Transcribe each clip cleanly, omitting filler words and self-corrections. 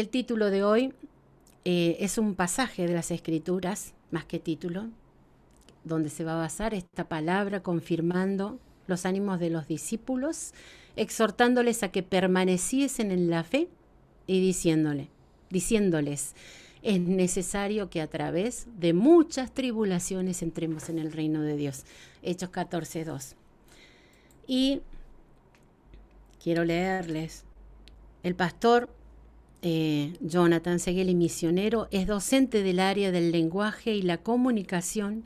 El título de hoy es un pasaje de las Escrituras, más que título, donde se va a basar esta palabra confirmando los ánimos de los discípulos, exhortándoles a que permaneciesen en la fe y diciéndoles, es necesario que a través de muchas tribulaciones entremos en el reino de Dios. Hechos 14:2. Y quiero leerles. El pastor Jonathan Segueli, misionero, es docente del área del lenguaje y la comunicación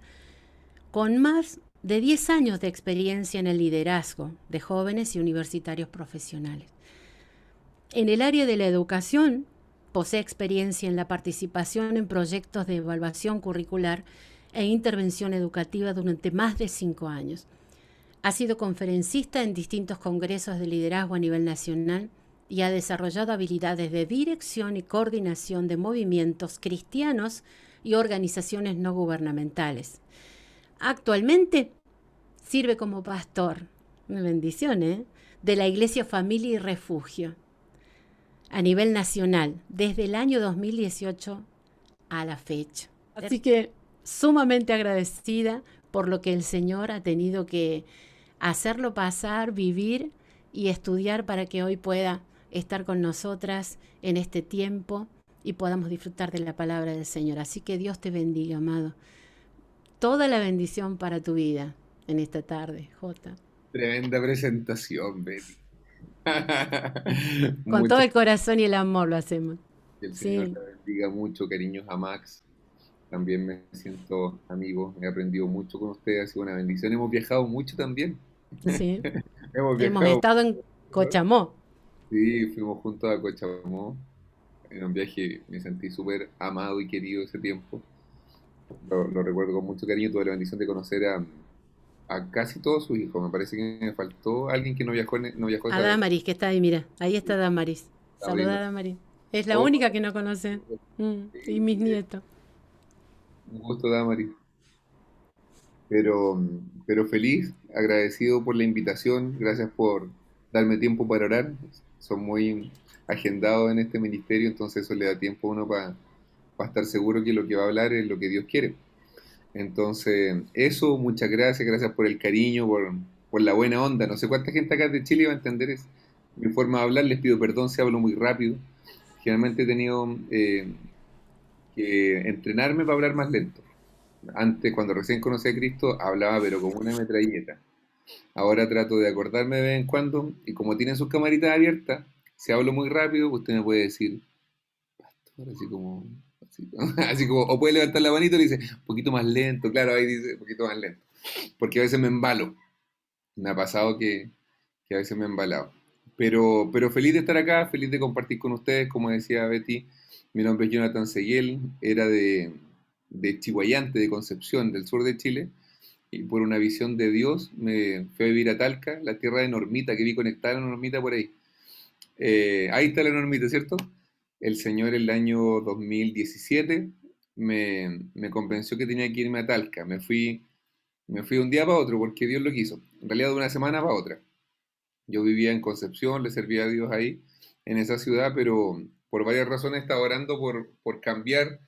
con más de 10 años de experiencia en el liderazgo de jóvenes y universitarios profesionales. En el área de la educación, posee experiencia en la participación en proyectos de evaluación curricular e intervención educativa durante más de 5 años. Ha sido conferencista en distintos congresos de liderazgo a nivel nacional y ha desarrollado habilidades de dirección y coordinación de movimientos cristianos y organizaciones no gubernamentales. Actualmente sirve como pastor, una bendición, de la Iglesia Familia y Refugio a nivel nacional desde el año 2018 a la fecha. Así que sumamente agradecida por lo que el Señor ha tenido que hacerlo pasar, vivir y estudiar para que hoy pueda estar con nosotras en este tiempo y podamos disfrutar de la palabra del Señor. Así que Dios te bendiga, amado. Toda la bendición para tu vida en esta tarde, Jota. Tremenda presentación, Betty. Con todo Muchas el corazón y el amor lo hacemos. Que el Señor Sí, te bendiga mucho, cariños a Max. También me siento amigo, he aprendido mucho con ustedes, ha sido una bendición. Hemos viajado mucho también. sí. Hemos Hemos viajado estado en mucho. Cochamó. Sí, fuimos juntos a Cochabamba. En un viaje me sentí súper amado y querido ese tiempo. Lo recuerdo con mucho cariño. Tuve la bendición de conocer a casi todos sus hijos. Me parece que me faltó alguien que no viajó A esa vez. Damaris, que está ahí, mira. Ahí está Damaris. Está abriendo. Saluda a Damaris. Es la Oh, única que no conoce. Y sí, mis nietos. un gusto, Damaris. Pero feliz, agradecido por la invitación, gracias por darme tiempo para orar. Son muy agendados en este ministerio, entonces eso le da tiempo a uno para estar seguro que lo que va a hablar es lo que Dios quiere. Entonces, eso, muchas gracias, gracias por el cariño, por la buena onda. No sé cuánta gente acá de Chile va a entender mi forma de hablar, les pido perdón si hablo muy rápido. Generalmente he tenido que entrenarme para hablar más lento. Antes, cuando recién conocí a Cristo, hablaba pero como una metralleta. Ahora trato de acordarme de vez en cuando y como tienen sus camaritas abiertas, si hablo muy rápido, usted me puede decir, pastor, así como, o puede levantar la manito y dice, un poquito más lento, claro, ahí dice, un poquito más lento. Porque a veces me embalo. Me ha pasado que a veces me he embalado. Pero feliz de estar acá, feliz de compartir con ustedes, como decía Betty, mi nombre es Jonathan Seguel, era de Chihuayante, de Concepción, del sur de Chile, y por una visión de Dios me fui a vivir a Talca, la tierra de Normita, que vi conectada a la Normita por ahí. Ahí está la Normita, ¿cierto? El Señor el año 2017 me convenció que tenía que irme a Talca. Me fui de un día para otro porque Dios lo quiso. En realidad de una semana para otra. Yo vivía en Concepción, le servía a Dios ahí, en esa ciudad, pero por varias razones estaba orando por cambiar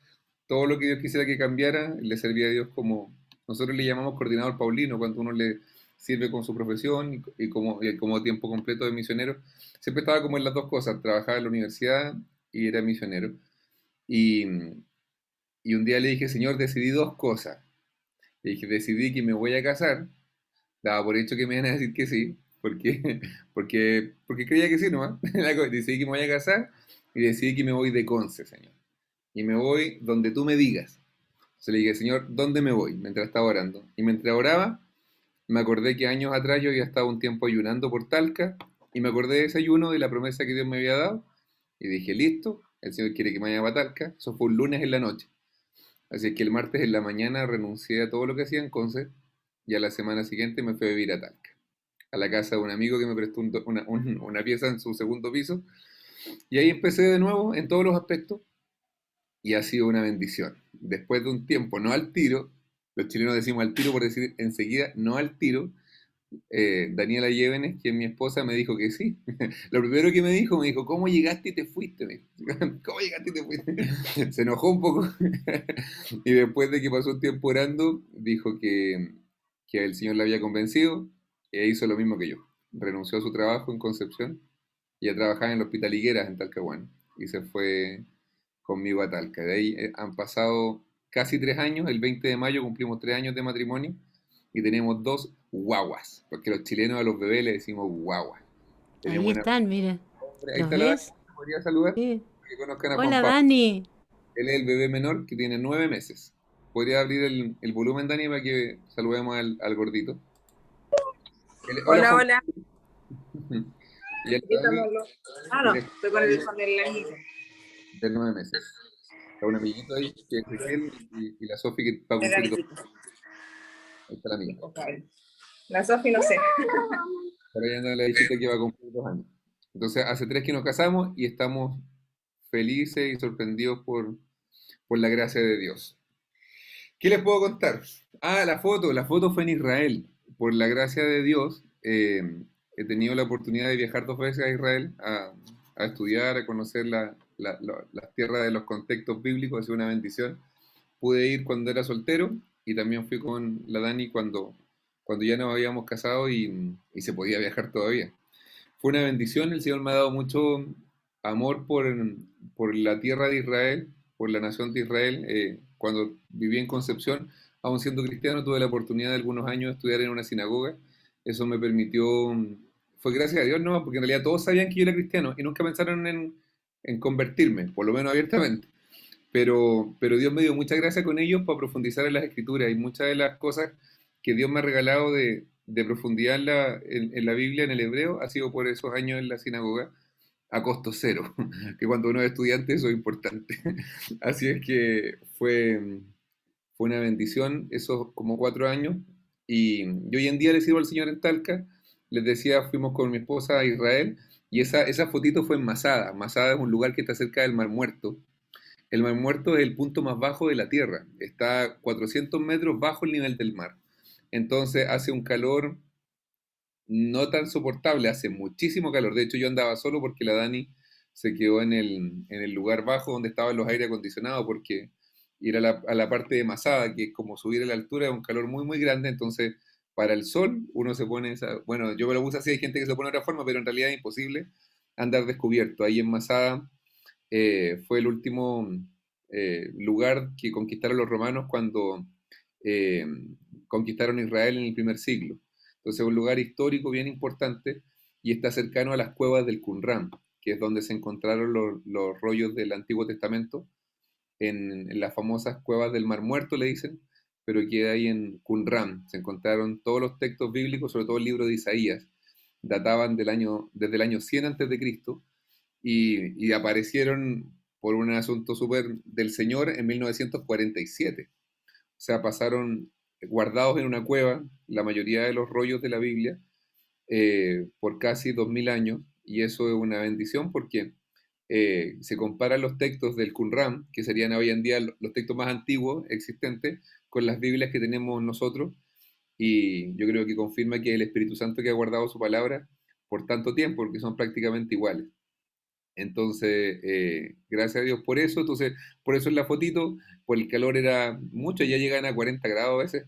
todo lo que Dios quisiera que cambiara. Le servía a Dios como, nosotros le llamamos coordinador paulino, cuando uno le sirve con su profesión y como tiempo completo de misionero. Siempre estaba como en las dos cosas, trabajaba en la universidad y era misionero. Y, y un día le dije, Señor, decidí dos cosas. Le dije, decidí que me voy a casar. Daba por hecho que me iban a decir que sí, porque, porque creía que sí nomás. Decidí que me voy a casar y decidí que me voy de Conce, Señor. Y me voy donde tú me digas. Entonces le dije, Señor, ¿dónde me voy? Mientras estaba orando. Y mientras oraba, me acordé que años atrás yo había estado un tiempo ayunando por Talca y me acordé de ese ayuno, de la promesa que Dios me había dado. Y dije, listo, el Señor quiere que me vaya a Talca. Eso fue un lunes en la noche. Así que el martes en la mañana renuncié a todo lo que hacía en Conce y a la semana siguiente me fui a vivir a Talca, a la casa de un amigo que me prestó una pieza en su segundo piso. Y ahí empecé de nuevo en todos los aspectos y ha sido una bendición. Después de un tiempo, no al tiro, los chilenos decimos al tiro por decir enseguida, no al tiro, Daniela Llévenes, que es mi esposa, me dijo que sí. Lo primero que me dijo, ¿cómo llegaste y te fuiste? Me dijo. ¿Cómo llegaste y te fuiste? Se enojó un poco. Y después de que pasó un tiempo orando, dijo que el Señor la había convencido e hizo lo mismo que yo. Renunció a su trabajo en Concepción y a trabajar en el Hospital Higueras en Talcahuano. Y se fue conmigo a Talca. De ahí han pasado casi 3 años. El 20 de mayo cumplimos 3 años de matrimonio y tenemos dos guaguas, porque los chilenos a los bebés le decimos guagua. Ahí Tenemos una... están, mira. Ahí ¿Los está la Dani, ves? ¿me podría saludar? Sí. Para que conozcan a Juan Hola, Pablo. Dani. Él es el bebé menor que tiene 9 meses. ¿Podría abrir el volumen, Dani, para que saludemos al gordito? Hola, Hola, Juan hola. Pablo. Y el Aquí Dani, estamos Ah, no, él es estoy cumpleaños con el anillo. de 9 meses. Está un amiguito ahí, que es Ezequiel, y la Sofi, que va a El cumplir 2. anillito. Ahí está la mía. Ok. La Sofi no sé. Ahora ya anda la hijita que va a cumplir 2 años. Entonces, hace 3 que nos casamos y estamos felices y sorprendidos por la gracia de Dios. ¿Qué les puedo contar? Ah, la foto fue en Israel. Por la gracia de Dios, he tenido la oportunidad de viajar 2 veces a Israel a estudiar, a conocer las tierras de los contextos bíblicos, ha sido una bendición. Pude ir cuando era soltero y también fui con la Dani cuando ya nos habíamos casado y se podía viajar todavía. Fue una bendición, el Señor me ha dado mucho amor por la tierra de Israel, por la nación de Israel. Cuando viví en Concepción, aún siendo cristiano, tuve la oportunidad de algunos años de estudiar en una sinagoga. Eso me permitió, fue gracias a Dios, ¿no? Porque en realidad todos sabían que yo era cristiano y nunca pensaron en convertirme, por lo menos abiertamente. Pero Dios me dio mucha gracia con ellos para profundizar en las escrituras y muchas de las cosas que Dios me ha regalado de profundidad en la Biblia, en el hebreo, ha sido por esos años en la sinagoga a costo cero, que cuando uno es estudiante eso es importante. Así es que fue una bendición esos como 4 años y hoy en día le sirvo al Señor en Talca. Les decía, fuimos con mi esposa a Israel y esa fotito fue en Masada. Masada es un lugar que está cerca del Mar Muerto. El Mar Muerto es el punto más bajo de la Tierra, está 400 metros bajo el nivel del mar. Entonces hace un calor no tan soportable, hace muchísimo calor. De hecho, yo andaba solo porque la Dani se quedó en el lugar bajo donde estaban los aire acondicionados, porque ir a la parte de Masada, que es como subir a la altura, es un calor muy, muy grande. Entonces, para el sol, uno se pone, bueno, yo me lo puse así, hay gente que se pone de otra forma, pero en realidad es imposible andar descubierto. Ahí en Masada fue el último lugar que conquistaron los romanos cuando eh, conquistaron Israel en el primer siglo. Entonces es un lugar histórico bien importante y está cercano a las cuevas del Qumran, que es donde se encontraron los rollos del Antiguo Testamento, en las famosas cuevas del Mar Muerto, le dicen, pero queda ahí en Qumran. Se encontraron todos los textos bíblicos, sobre todo el libro de Isaías, databan desde el año 100 antes de Cristo y aparecieron por un asunto súper del Señor en 1947. O sea, pasaron guardados en una cueva la mayoría de los rollos de la Biblia por casi 2000 años y eso es una bendición porque se comparan los textos del Qumran, que serían hoy en día los textos más antiguos existentes, con las Biblias que tenemos nosotros y yo creo que confirma que el Espíritu Santo que ha guardado su palabra por tanto tiempo, porque son prácticamente iguales. Entonces, gracias a Dios por eso. Entonces, por eso en la fotito, por el calor era mucho, ya llegan a 40 grados a veces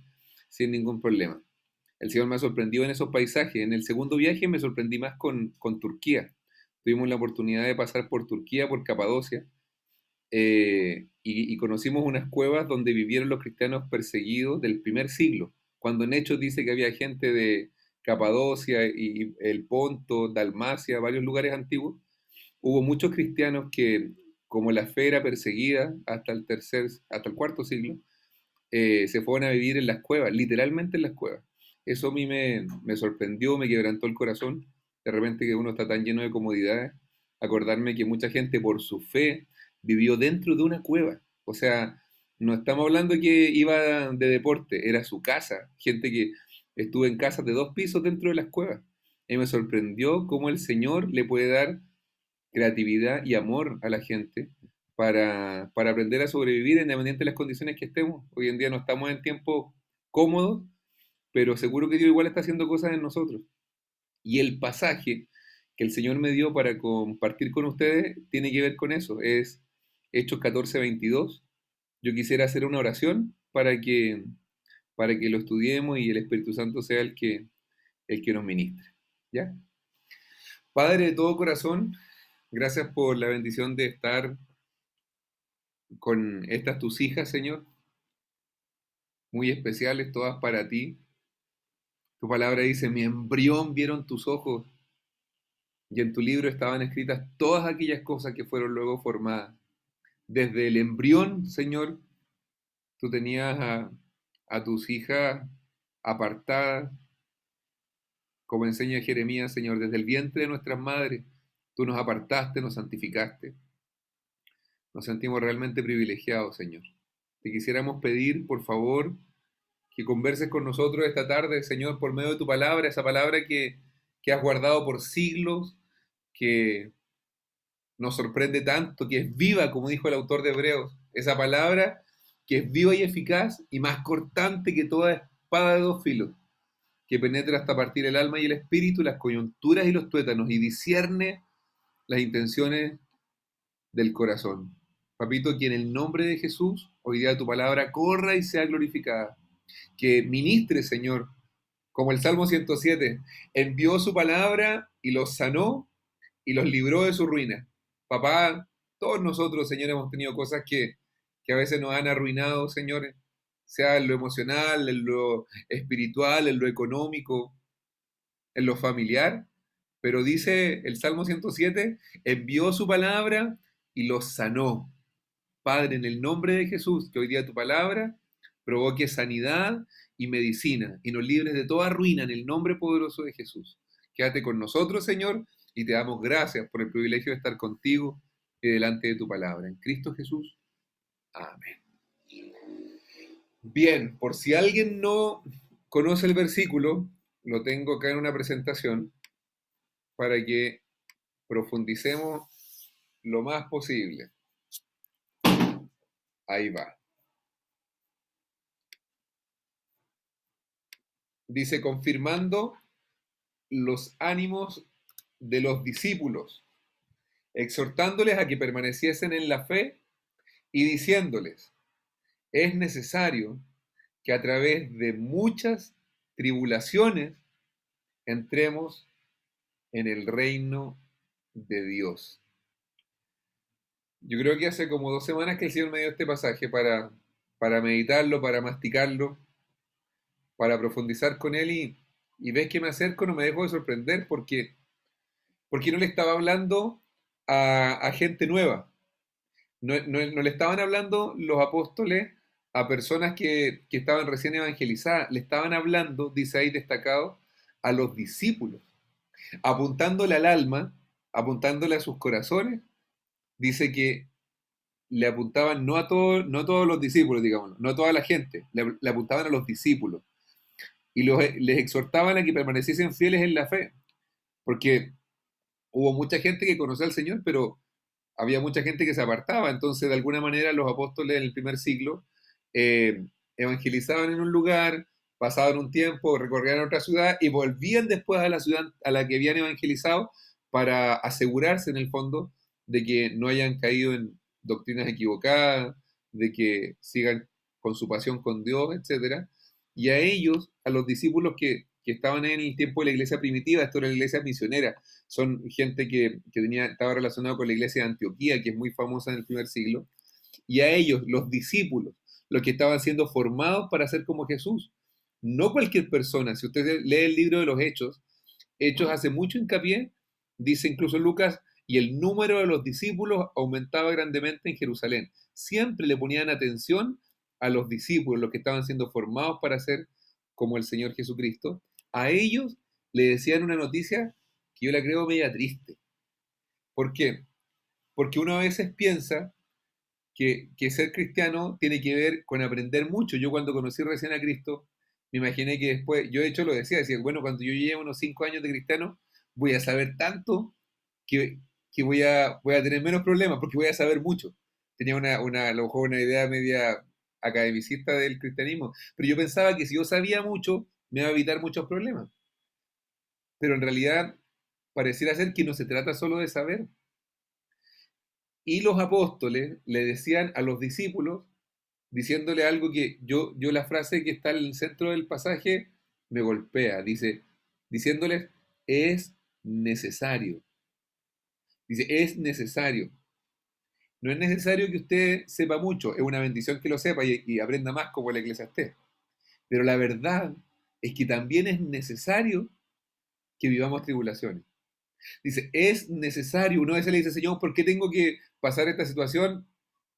sin ningún problema. El Señor me ha sorprendido en esos paisajes. En el segundo viaje me sorprendí más con Turquía. Tuvimos la oportunidad de pasar por Turquía, por Capadocia, y conocimos unas cuevas donde vivieron los cristianos perseguidos del primer siglo, cuando en Hechos dice que había gente de Capadocia y el Ponto, Dalmacia, varios lugares antiguos. Hubo muchos cristianos que, como la fe era perseguida hasta el cuarto siglo, se fueron a vivir en las cuevas, literalmente en las cuevas. Eso a mí me sorprendió, me quebrantó el corazón. De repente que uno está tan lleno de comodidades, acordarme que mucha gente por su fe vivió dentro de una cueva. O sea, no estamos hablando que iba de deporte, era su casa. Gente que estuvo en casas de 2 pisos dentro de las cuevas. Y me sorprendió cómo el Señor le puede dar creatividad y amor a la gente para aprender a sobrevivir independiente de las condiciones que estemos. Hoy en día no estamos en tiempos cómodos, pero seguro que Dios igual está haciendo cosas en nosotros. Y el pasaje que el Señor me dio para compartir con ustedes tiene que ver con eso, es Hechos 14:22. Yo quisiera hacer una oración para que lo estudiemos y el Espíritu Santo sea el que nos ministre. ¿Ya? Padre de todo corazón, gracias por la bendición de estar con estas tus hijas, Señor, muy especiales, todas para ti. Tu palabra dice, mi embrión vieron tus ojos, y en tu libro estaban escritas todas aquellas cosas que fueron luego formadas. Desde el embrión, Señor, tú tenías a tus hijas apartadas, como enseña Jeremías, Señor, desde el vientre de nuestras madres, tú nos apartaste, nos santificaste. Nos sentimos realmente privilegiados, Señor. Te quisiéramos pedir, por favor, que converses con nosotros esta tarde, Señor, por medio de tu palabra, esa palabra que has guardado por siglos, que nos sorprende tanto, que es viva, como dijo el autor de Hebreos, esa palabra que es viva y eficaz y más cortante que toda espada de dos filos, que penetra hasta partir el alma y el espíritu, las coyunturas y los tuétanos, y discierne las intenciones del corazón. Papito, que en el nombre de Jesús, hoy día tu palabra corra y sea glorificada. Que ministre, Señor, como el Salmo 107, envió su palabra y los sanó y los libró de su ruina. Papá, todos nosotros, Señor, hemos tenido cosas que a veces nos han arruinado, Señor, sea en lo emocional, en lo espiritual, en lo económico, en lo familiar. Pero dice el Salmo 107, envió su palabra y los sanó. Padre, en el nombre de Jesús, que hoy día tu palabra provoque sanidad y medicina y nos libres de toda ruina en el nombre poderoso de Jesús. Quédate con nosotros, Señor, y te damos gracias por el privilegio de estar contigo y delante de tu palabra. En Cristo Jesús. Amén. Bien, por si alguien no conoce el versículo, lo tengo acá en una presentación para que profundicemos lo más posible. Ahí va. Dice, confirmando los ánimos de los discípulos, exhortándoles a que permaneciesen en la fe y diciéndoles, es necesario que a través de muchas tribulaciones entremos en el reino de Dios. Yo creo que hace como 2 semanas que el Señor me dio este pasaje para meditarlo, para masticarlo, para profundizar con él y ves que me acerco, no me dejo de sorprender porque no le estaba hablando a gente nueva. No le estaban hablando los apóstoles a personas que estaban recién evangelizadas, le estaban hablando, dice ahí destacado, a los discípulos, apuntándole al alma, apuntándole a sus corazones, dice que le apuntaban no a todos los discípulos, digamos, no a toda la gente, le apuntaban a los discípulos y les exhortaban a que permaneciesen fieles en la fe, porque hubo mucha gente que conoció al Señor, pero había mucha gente que se apartaba, entonces de alguna manera los apóstoles en el primer siglo evangelizaban en un lugar, pasaban un tiempo, recorrían otra ciudad y volvían después a la ciudad a la que habían evangelizado para asegurarse en el fondo de que no hayan caído en doctrinas equivocadas, de que sigan con su pasión con Dios, etcétera. Y a ellos, a los discípulos que estaban en el tiempo de la iglesia primitiva, esto era la iglesia misionera, son gente que estaba relacionada con la iglesia de Antioquía, que es muy famosa en el primer siglo, y a ellos, los discípulos, los que estaban siendo formados para ser como Jesús. No cualquier persona. Si usted lee el libro de los Hechos, Hechos hace mucho hincapié, dice incluso Lucas, y el número de los discípulos aumentaba grandemente en Jerusalén. Siempre le ponían atención a los discípulos, los que estaban siendo formados para ser como el Señor Jesucristo. A ellos le decían una noticia que yo la creo media triste. ¿Por qué? Porque uno a veces piensa que ser cristiano tiene que ver con aprender mucho. Yo cuando conocí recién a Cristo, me imaginé que después, yo de hecho lo decía, bueno, cuando yo lleve unos 5 años de cristiano, voy a saber tanto que voy a tener menos problemas porque voy a saber mucho. Tenía a lo mejor una idea media academicista del cristianismo, pero yo pensaba que si yo sabía mucho, me iba a evitar muchos problemas. Pero en realidad pareciera ser que no se trata solo de saber. Y los apóstoles le decían a los discípulos, diciéndole algo que yo la frase que está en el centro del pasaje me golpea, dice, diciéndoles, es necesario. Dice, es necesario. No es necesario que usted sepa mucho, es una bendición que lo sepa y aprenda más como el Eclesiastés. Pero la verdad es que también es necesario que vivamos tribulaciones. Dice, es necesario. Uno a veces le dice, Señor, ¿por qué tengo que pasar esta situación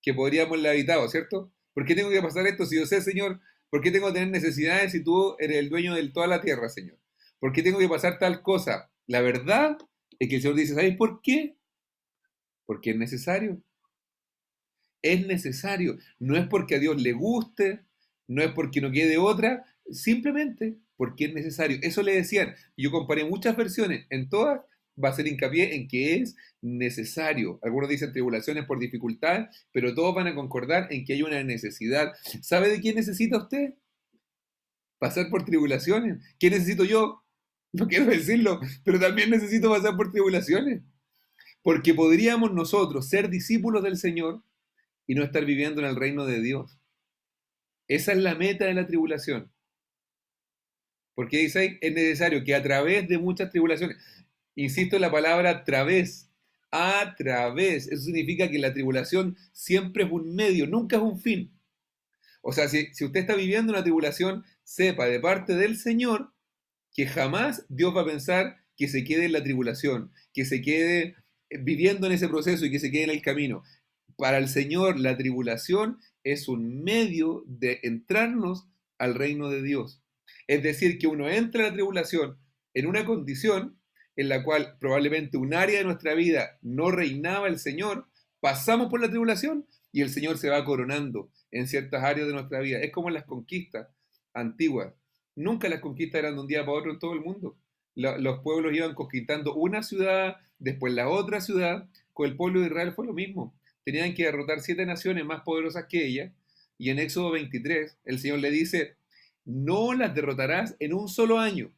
que podríamos haberla evitado, ¿cierto? ¿Por qué tengo que pasar esto si yo sé, Señor? ¿Por qué tengo que tener necesidades si tú eres el dueño de toda la tierra, Señor? ¿Por qué tengo que pasar tal cosa? La verdad es que el Señor dice, ¿sabes por qué? Porque es necesario. Es necesario. No es porque a Dios le guste, no es porque no quede otra, simplemente porque es necesario. Eso le decían. Yo comparé muchas versiones, en todas va a ser hincapié en que es necesario. Algunos dicen tribulaciones por dificultad, pero todos van a concordar en que hay una necesidad. ¿Sabe de qué necesita usted? Pasar por tribulaciones. ¿Qué necesito yo? No quiero decirlo, pero también necesito pasar por tribulaciones. Porque podríamos nosotros ser discípulos del Señor y no estar viviendo en el reino de Dios. Esa es la meta de la tribulación. Porque dice, es necesario que a través de muchas tribulaciones, insisto en la palabra a través, eso significa que la tribulación siempre es un medio, nunca es un fin. O sea, si usted está viviendo una tribulación, sepa de parte del Señor que jamás Dios va a pensar que se quede en la tribulación, que se quede viviendo en ese proceso y que se quede en el camino. Para el Señor, la tribulación es un medio de entrarnos al reino de Dios. Es decir, que uno entra a la tribulación en una condición en la cual probablemente un área de nuestra vida no reinaba el Señor, pasamos por la tribulación y el Señor se va coronando en ciertas áreas de nuestra vida. Es como en las conquistas antiguas. Nunca las conquistas eran de un día para otro en todo el mundo. Los pueblos iban conquistando una ciudad, después la otra ciudad. Con el pueblo de Israel fue lo mismo. Tenían que derrotar 7 naciones más poderosas que ella. Y en Éxodo 23, el Señor le dice, no las derrotarás en un solo año.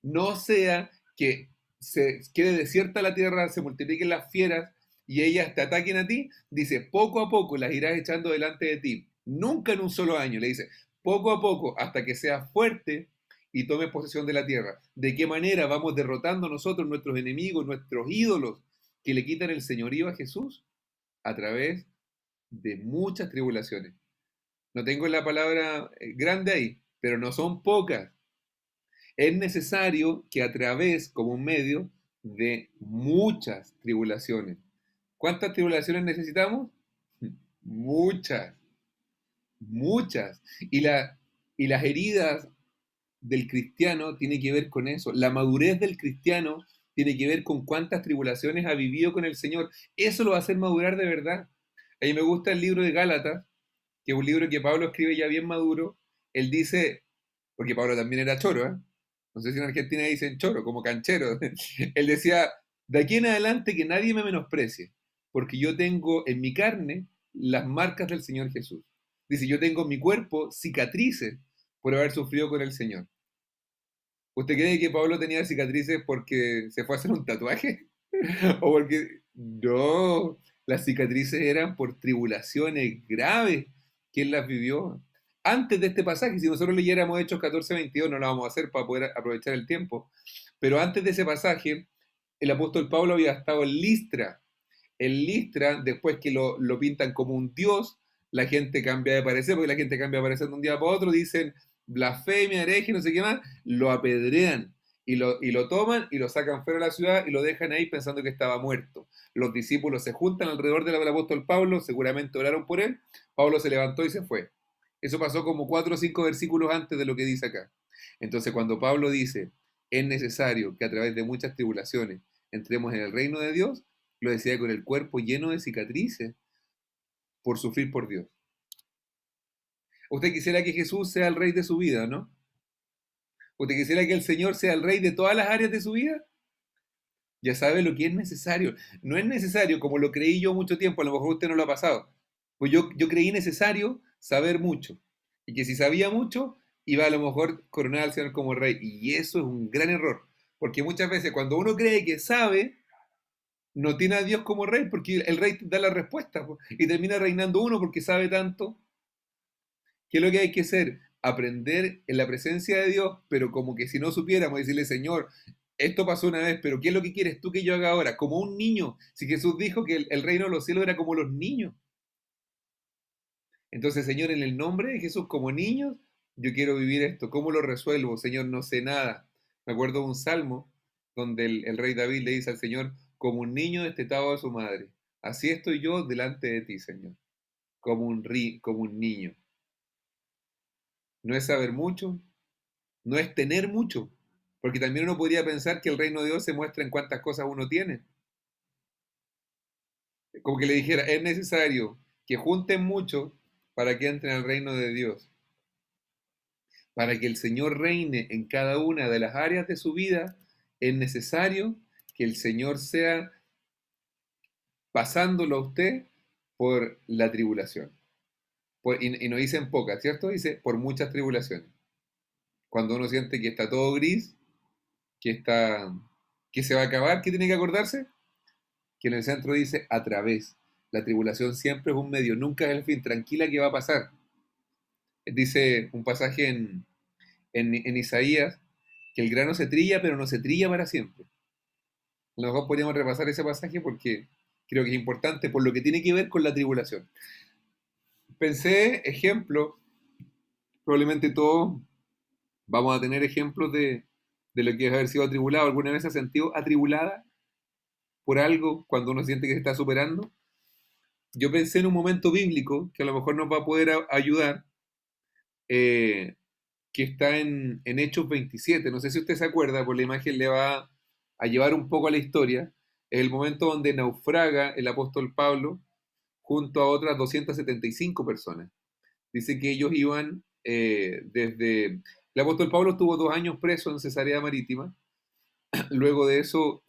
No sea que se quede desierta la tierra, se multipliquen las fieras y ellas te ataquen a ti. Dice, poco a poco las irás echando delante de ti. Nunca en un solo año. Le dice, poco a poco, hasta que seas fuerte y tomes posesión de la tierra. ¿De qué manera vamos derrotando nosotros nuestros enemigos, nuestros ídolos que le quitan el señorío a Jesús? A través de muchas tribulaciones. No tengo la palabra grande ahí, pero no son pocas. Es necesario que a través, como un medio, de muchas tribulaciones. ¿Cuántas tribulaciones necesitamos? Muchas, muchas. Y las heridas del cristiano tiene que ver con eso. La madurez del cristiano tiene que ver con cuántas tribulaciones ha vivido con el Señor. Eso lo va a hacer madurar de verdad. A mí me gusta el libro de Gálatas, que es un libro que Pablo escribe ya bien maduro. Él dice, porque Pablo también era choro, ¿eh? No sé si en Argentina dicen choro, como canchero. Él decía, de aquí en adelante que nadie me menosprecie, porque yo tengo en mi carne las marcas del Señor Jesús. Dice, yo tengo en mi cuerpo cicatrices por haber sufrido con el Señor. ¿Usted cree que Pablo tenía cicatrices porque se fue a hacer un tatuaje? ¿O porque no? Las cicatrices eran por tribulaciones graves que él las vivió. Antes de este pasaje, si nosotros leyéramos Hechos 14:22, no lo vamos a hacer para poder aprovechar el tiempo, pero antes de ese pasaje, el apóstol Pablo había estado en Listra. En Listra, después que lo pintan como un dios, la gente cambia de parecer, porque la gente cambia de parecer de un día para otro, dicen blasfemia, hereje, no sé qué más, lo apedrean y lo toman y lo sacan fuera de la ciudad y lo dejan ahí pensando que estaba muerto. Los discípulos se juntan alrededor del apóstol Pablo, seguramente oraron por él, Pablo se levantó y se fue. Eso pasó como 4 o 5 versículos antes de lo que dice acá. Entonces cuando Pablo dice, es necesario que a través de muchas tribulaciones entremos en el reino de Dios, lo decía con el cuerpo lleno de cicatrices por sufrir por Dios. Usted quisiera que Jesús sea el rey de su vida, ¿no? ¿Usted quisiera que el Señor sea el rey de todas las áreas de su vida? Ya sabe lo que es necesario. No es necesario, como lo creí yo mucho tiempo, a lo mejor usted no lo ha pasado. Pues yo creí necesario saber mucho. Y que si sabía mucho, iba a lo mejor coronar al Señor como rey. Y eso es un gran error. Porque muchas veces cuando uno cree que sabe, no tiene a Dios como rey, porque el rey da la respuesta, po, y termina reinando uno porque sabe tanto. ¿Qué es lo que hay que hacer? Aprender en la presencia de Dios, pero como que si no supiéramos, decirle, Señor, esto pasó una vez, pero ¿qué es lo que quieres tú que yo haga ahora? Como un niño. Si Jesús dijo que el reino de los cielos era como los niños. Entonces, Señor, en el nombre de Jesús, como niños, yo quiero vivir esto. ¿Cómo lo resuelvo? Señor, no sé nada. Me acuerdo de un salmo donde el rey David le dice al Señor, como un niño destetado de su madre. Así estoy yo delante de ti, Señor, como un niño. No es saber mucho, no es tener mucho, porque también uno podría pensar que el reino de Dios se muestra en cuántas cosas uno tiene. Como que le dijera, es necesario que junten mucho para que entren al reino de Dios. Para que el Señor reine en cada una de las áreas de su vida, es necesario que el Señor sea pasándolo a usted por la tribulación. Y no dice en pocas, ¿cierto? Dice por muchas tribulaciones. Cuando uno siente que está todo gris, que está, que se va a acabar, ¿qué tiene que acordarse? Que en el centro dice a través. La tribulación siempre es un medio, nunca es el fin. Tranquila que va a pasar. Dice un pasaje en Isaías que el grano se trilla, pero no se trilla para siempre. A lo mejor podríamos repasar ese pasaje porque creo que es importante por lo que tiene que ver con la tribulación. Pensé ejemplos, probablemente todos vamos a tener ejemplos de lo que es haber sido atribulado. ¿Alguna vez se ha sentido atribulada por algo cuando uno siente que se está superando? Yo pensé en un momento bíblico que a lo mejor nos va a poder ayudar, eh, que está en Hechos 27. No sé si usted se acuerda, por la imagen le va a llevar un poco a la historia. Es el momento donde naufraga el apóstol Pablo junto a otras 275 personas. Dice que ellos iban desde... El apóstol Pablo estuvo 2 años preso en Cesarea Marítima. Luego de eso,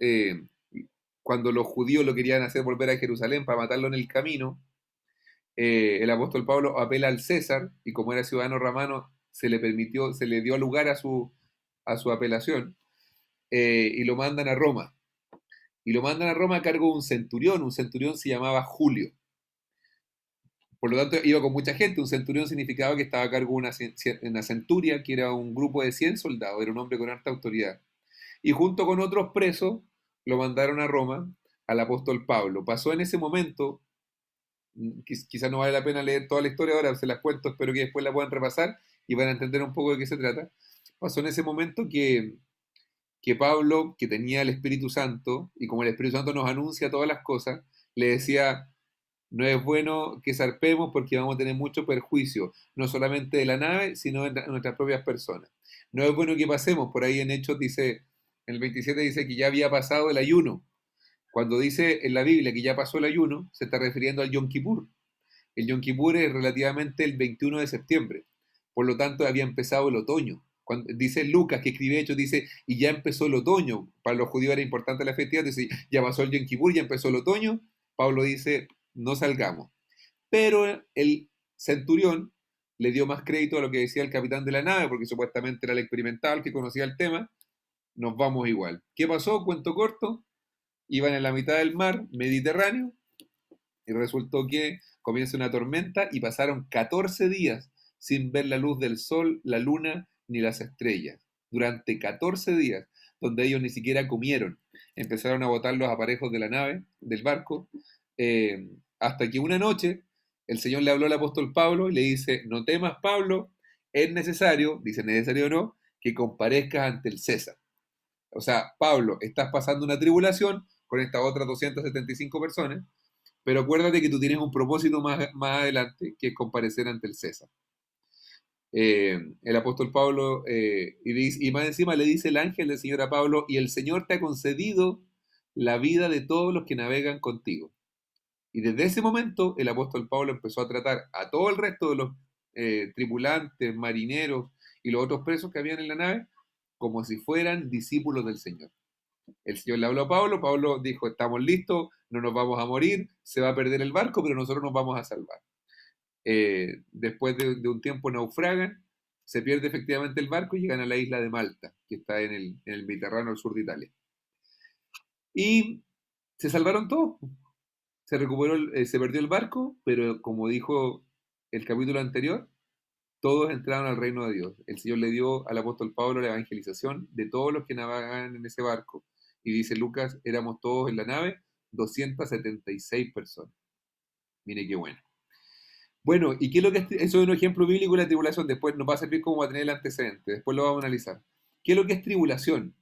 cuando los judíos lo querían hacer volver a Jerusalén para matarlo en el camino, el apóstol Pablo apela al César y como era ciudadano romano, se le dio lugar a su apelación, y lo mandan a Roma. Y lo mandan a Roma a cargo de un centurión se llamaba Julio. Por lo tanto, iba con mucha gente. Un centurión significaba que estaba a cargo de una centuria, que era un grupo de 100 soldados, era un hombre con alta autoridad. Y junto con otros presos, lo mandaron a Roma al apóstol Pablo. Pasó en ese momento, quizás no vale la pena leer toda la historia ahora, se las cuento, espero que después la puedan repasar y van a entender un poco de qué se trata. Pasó en ese momento que Pablo, que tenía el Espíritu Santo, y como el Espíritu Santo nos anuncia todas las cosas, le decía, no es bueno que zarpemos porque vamos a tener mucho perjuicio, no solamente de la nave, sino de nuestras propias personas. No es bueno que pasemos, por ahí en Hechos dice, en el 27 dice que ya había pasado el ayuno. Cuando dice en la Biblia que ya pasó el ayuno, se está refiriendo al Yom Kippur. El Yom Kippur es relativamente el 21 de septiembre. Por lo tanto, había empezado el otoño. Cuando, dice Lucas, que escribe Hechos, dice, y ya empezó el otoño. Para los judíos era importante la festividad, dice, ya pasó el Yom Kippur, ya empezó el otoño. Pablo dice, no salgamos. Pero el centurión le dio más crédito a lo que decía el capitán de la nave, porque supuestamente era el experimental que conocía el tema. Nos vamos igual. ¿Qué pasó? Cuento corto. Iban en la mitad del mar Mediterráneo y resultó que comienza una tormenta y pasaron 14 días sin ver la luz del sol, la luna ni las estrellas. Durante 14 días, donde ellos ni siquiera comieron. Empezaron a botar los aparejos de la nave, del barco, hasta que una noche el Señor le habló al apóstol Pablo y le dice, no temas Pablo, es necesario, dice necesario o no, que comparezcas ante el César. O sea, Pablo, estás pasando una tribulación con estas otras 275 personas, pero acuérdate que tú tienes un propósito más adelante, que es comparecer ante el César. El apóstol Pablo, y más encima le dice el ángel del Señor a Pablo, y el Señor te ha concedido la vida de todos los que navegan contigo. Y desde ese momento el apóstol Pablo empezó a tratar a todo el resto de los tripulantes, marineros y los otros presos que habían en la nave como si fueran discípulos del Señor. El Señor le habló a Pablo, Pablo dijo, estamos listos, no nos vamos a morir, se va a perder el barco, pero nosotros nos vamos a salvar. después de un tiempo naufragan, se pierde efectivamente el barco y llegan a la isla de Malta, que está en el Mediterráneo al sur de Italia. Y se salvaron todos. Se recuperó, se perdió el barco, pero como dijo el capítulo anterior, todos entraron al reino de Dios. El Señor le dio al apóstol Pablo la evangelización de todos los que navegaban en ese barco. Y dice Lucas, éramos todos en la nave, 276 personas. Mire qué bueno. Bueno, ¿y qué es lo que eso es un ejemplo bíblico de la tribulación? Después nos va a servir como va a tener el antecedente. Después lo vamos a analizar. ¿Qué es lo que es tribulación?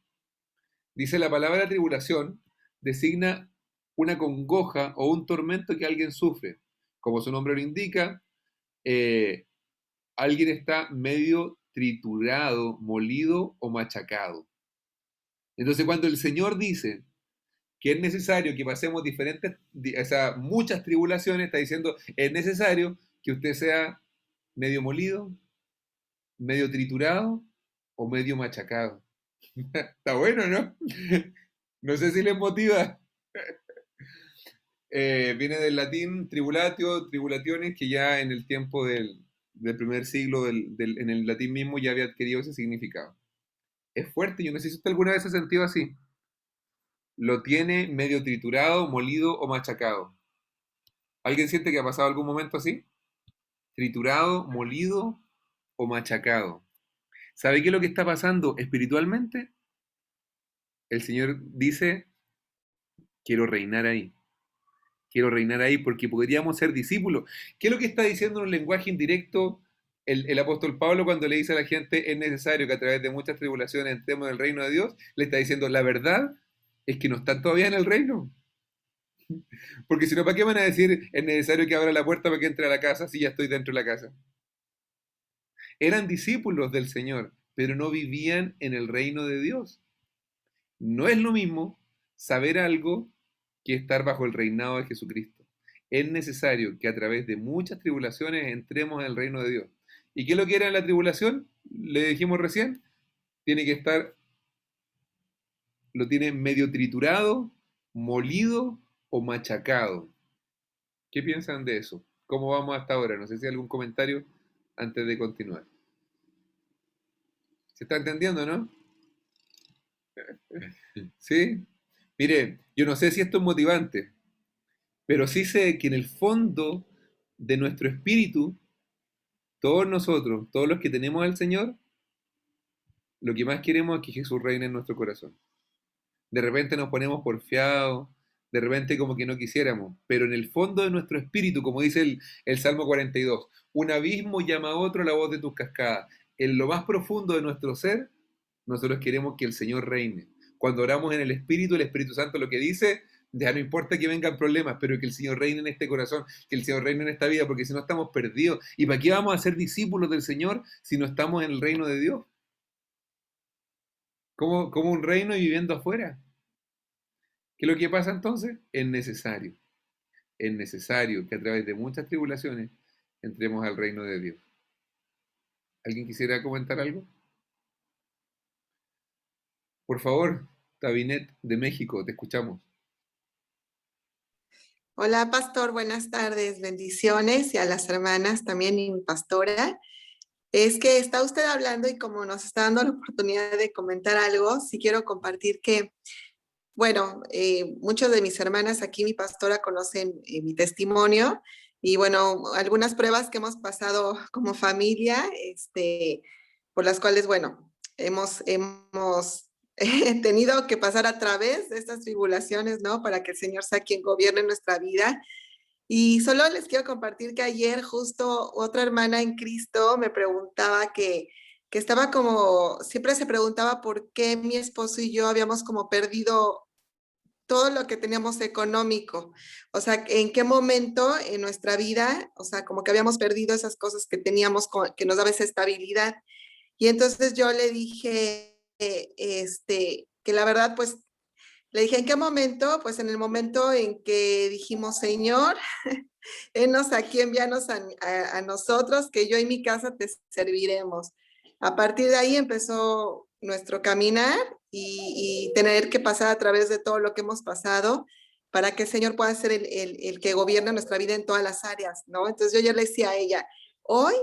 Dice la palabra tribulación designa una congoja o un tormento que alguien sufre. Como su nombre lo indica, alguien está medio triturado, molido o machacado. Entonces, cuando el Señor dice que es necesario que pasemos muchas tribulaciones, está diciendo, es necesario que usted sea medio molido, medio triturado o medio machacado. Está bueno, ¿no? No sé si les motiva. Viene del latín tribulatio, tribulationes, que ya en el tiempo del primer siglo en el latín mismo ya había adquirido ese significado. Es fuerte, yo no sé si usted alguna vez se ha sentido así. Lo tiene medio triturado, molido o machacado. ¿Alguien siente que ha pasado algún momento así? Triturado, molido o machacado. ¿Sabe qué es lo que está pasando espiritualmente? El Señor dice, quiero reinar ahí. Quiero reinar ahí porque podríamos ser discípulos. ¿Qué es lo que está diciendo en un lenguaje indirecto el apóstol Pablo cuando le dice a la gente es necesario que a través de muchas tribulaciones entremos en el reino de Dios? Le está diciendo, la verdad es que no están todavía en el reino. Porque si no, ¿para qué van a decir es necesario que abra la puerta para que entre a la casa si ya estoy dentro de la casa? Eran discípulos del Señor, pero no vivían en el reino de Dios. No es lo mismo saber algo que estar bajo el reinado de Jesucristo. Es necesario que a través de muchas tribulaciones entremos en el reino de Dios. ¿Y qué es lo que era la tribulación? Le dijimos recién, tiene que estar, lo tiene medio triturado, molido o machacado. ¿Qué piensan de eso? ¿Cómo vamos hasta ahora? No sé si hay algún comentario antes de continuar. ¿Se está entendiendo, no? ¿Sí? Mire, yo no sé si esto es motivante, pero sí sé que en el fondo de nuestro espíritu, todos nosotros, todos los que tenemos al Señor, lo que más queremos es que Jesús reine en nuestro corazón. De repente nos ponemos porfiados, de repente como que no quisiéramos, pero en el fondo de nuestro espíritu, como dice el Salmo 42, un abismo llama a otro a la voz de tus cascadas. En lo más profundo de nuestro ser, nosotros queremos que el Señor reine. Cuando oramos en el Espíritu Santo lo que dice, ya no importa que vengan problemas, pero que el Señor reine en este corazón, que el Señor reine en esta vida, porque si no estamos perdidos. ¿Y para qué vamos a ser discípulos del Señor si no estamos en el reino de Dios? Como un reino y viviendo afuera. ¿Qué es lo que pasa entonces? Es necesario que a través de muchas tribulaciones entremos al reino de Dios. ¿Alguien quisiera comentar algo? Por favor, Tabinet de México, te escuchamos. Hola, pastor, buenas tardes, bendiciones, y a las hermanas también y mi pastora. Es que está usted hablando y como nos está dando la oportunidad de comentar algo, sí quiero compartir que, bueno, muchos de mis hermanas aquí, mi pastora, conocen mi testimonio y, bueno, algunas pruebas que hemos pasado como familia, por las cuales, bueno, hemos tenido que pasar a través de estas tribulaciones, ¿no? Para que el Señor sea quien gobierne nuestra vida. Y solo les quiero compartir que ayer justo otra hermana en Cristo me preguntaba que estaba como, siempre se preguntaba por qué mi esposo y yo habíamos como perdido todo lo que teníamos económico. O sea, en qué momento en nuestra vida, o sea, como que habíamos perdido esas cosas que teníamos, que nos daba esa estabilidad. Y entonces yo le dije, que la verdad, pues, le dije, ¿en qué momento? Pues en el momento en que dijimos, Señor, henos aquí, envíanos a nosotros, que yo y mi casa te serviremos. A partir de ahí empezó nuestro caminar y tener que pasar a través de todo lo que hemos pasado para que el Señor pueda ser el que gobierne nuestra vida en todas las áreas, ¿no? Entonces yo ya le decía a ella, hoy,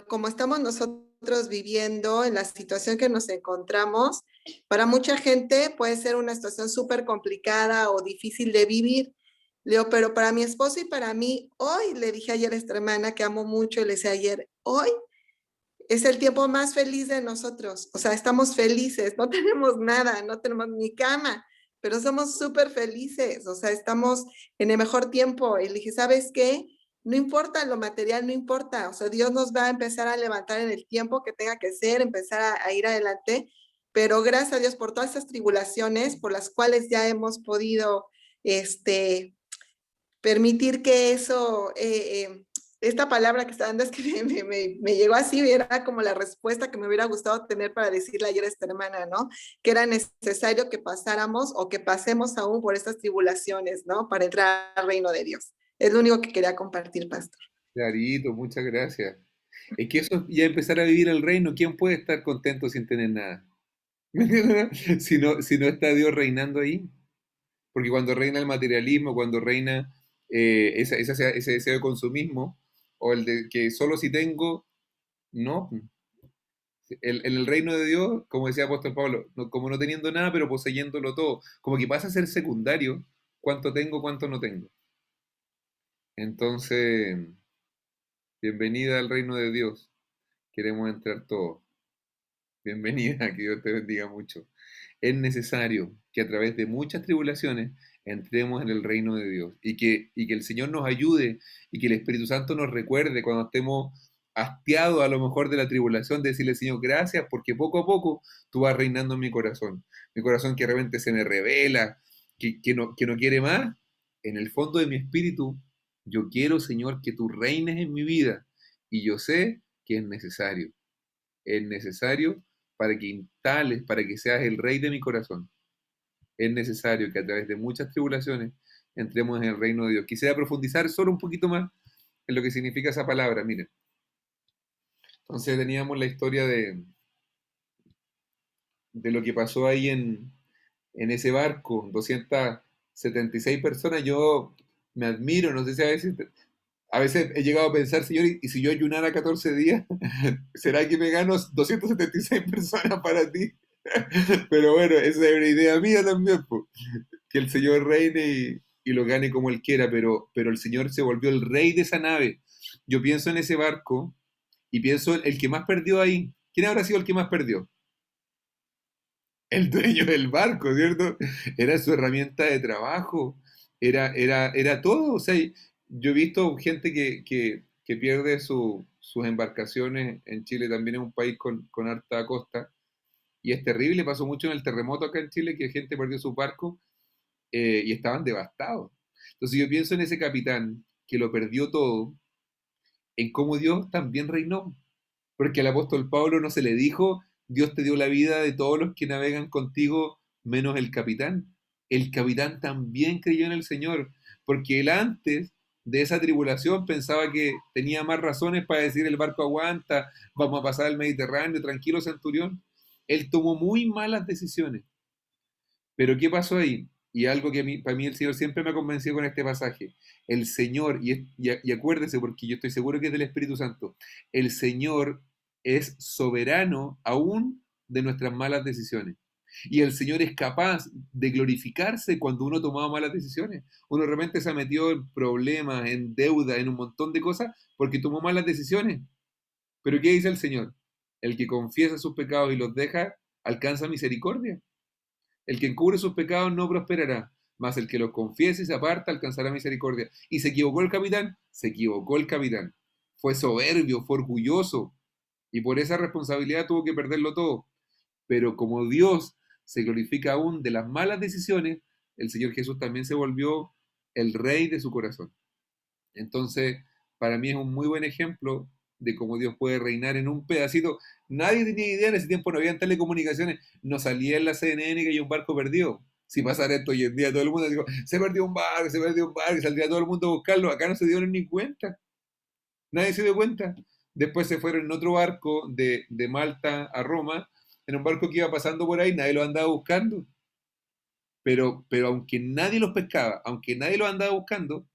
como estamos nosotros viviendo en la situación que nos encontramos, para mucha gente puede ser una situación súper complicada o difícil de vivir. Le digo, pero para mi esposo y para mí, hoy, le dije ayer a esta hermana que amo mucho, y le decía ayer, hoy es el tiempo más feliz de nosotros. O sea, estamos felices, no tenemos nada, no tenemos ni cama, pero somos súper felices. O sea, estamos en el mejor tiempo. Y le dije, ¿sabes qué? No importa lo material, no importa. O sea, Dios nos va a empezar a levantar en el tiempo que tenga que ser, empezar a ir adelante. Pero gracias a Dios por todas estas tribulaciones por las cuales ya hemos podido permitir que eso, esta palabra que está dando es que me llegó así, era como la respuesta que me hubiera gustado tener para decirle ayer a esta hermana, ¿no? Que era necesario que pasáramos o que pasemos aún por estas tribulaciones, ¿no? Para entrar al reino de Dios. Es lo único que quería compartir, pastor. Clarito, muchas gracias. Es que eso es ya empezar a vivir el reino. ¿Quién puede estar contento sin tener nada? ¿Me entiendes? Si no está Dios reinando ahí. Porque cuando reina el materialismo, cuando reina ese deseo de consumismo, o el de que solo si tengo, no. En el reino de Dios, como decía apóstol Pablo, como no teniendo nada, pero poseyéndolo todo, como que pasa a ser secundario cuánto tengo, cuánto no tengo. Entonces, bienvenida al reino de Dios. Queremos entrar todos. Bienvenida, que Dios te bendiga mucho. Es necesario que a través de muchas tribulaciones entremos en el reino de Dios y que el Señor nos ayude y que el Espíritu Santo nos recuerde cuando estemos hastiados a lo mejor de la tribulación, de decirle, Señor, gracias, porque poco a poco tú vas reinando en mi corazón que de repente se me revela, que no quiere más. En el fondo de mi espíritu, yo quiero, Señor, que tú reines en mi vida y yo sé que es necesario para que instales, para que seas el rey de mi corazón. Es necesario que a través de muchas tribulaciones entremos en el reino de Dios. Quisiera profundizar solo un poquito más en lo que significa esa palabra. Miren, entonces teníamos la historia de lo que pasó ahí en ese barco, 276 personas. Yo me admiro, no sé si a veces he llegado a pensar, Señor, y si yo ayunara 14 días, ¿será que me gano 276 personas para ti? Pero bueno, esa es una idea mía también, po, que el Señor reine y lo gane como Él quiera, pero el Señor se volvió el rey de esa nave. Yo pienso en ese barco y pienso el que más perdió ahí. ¿Quién habrá sido el que más perdió? El dueño del barco, ¿cierto? Era su herramienta de trabajo, era todo. O sea, yo he visto gente que pierde sus embarcaciones. En Chile también es un país con harta costa, y es terrible. Pasó mucho en el terremoto acá en Chile que gente perdió sus barcos y estaban devastados. Entonces yo pienso en ese capitán que lo perdió todo, en cómo Dios también reinó. Porque al apóstol Pablo no se le dijo, Dios te dio la vida de todos los que navegan contigo, menos el capitán. El capitán también creyó en el Señor, porque él antes de esa tribulación pensaba que tenía más razones para decir el barco aguanta, vamos a pasar el Mediterráneo, tranquilo centurión. Él tomó muy malas decisiones. Pero ¿qué pasó ahí? Y algo que para mí el Señor siempre me ha convencido con este pasaje. El Señor, y acuérdese, porque yo estoy seguro que es del Espíritu Santo, el Señor es soberano aún de nuestras malas decisiones. Y el Señor es capaz de glorificarse cuando uno tomaba malas decisiones. Uno de repente se ha metido en problemas, en deuda, en un montón de cosas porque tomó malas decisiones. Pero ¿qué dice el Señor? El que confiesa sus pecados y los deja, alcanza misericordia. El que encubre sus pecados no prosperará, mas el que los confiese y se aparta alcanzará misericordia. ¿Y se equivocó el capitán? Se equivocó el capitán. Fue soberbio, fue orgulloso, y por esa responsabilidad tuvo que perderlo todo. Pero como Dios se glorifica aún de las malas decisiones, el Señor Jesús también se volvió el rey de su corazón. Entonces, para mí es un muy buen ejemplo de cómo Dios puede reinar en un pedacito. Nadie tenía idea, en ese tiempo no habían telecomunicaciones, no salía en la CNN que hay un barco perdido. Si pasara esto hoy en día, todo el mundo dijo, se perdió un barco, y saldría todo el mundo a buscarlo. Acá no se dieron ni cuenta. Nadie se dio cuenta. Después se fueron en otro barco de Malta a Roma, en un barco que iba pasando por ahí, nadie lo andaba buscando. pero aunque nadie los pescaba, aunque nadie los andaba buscando,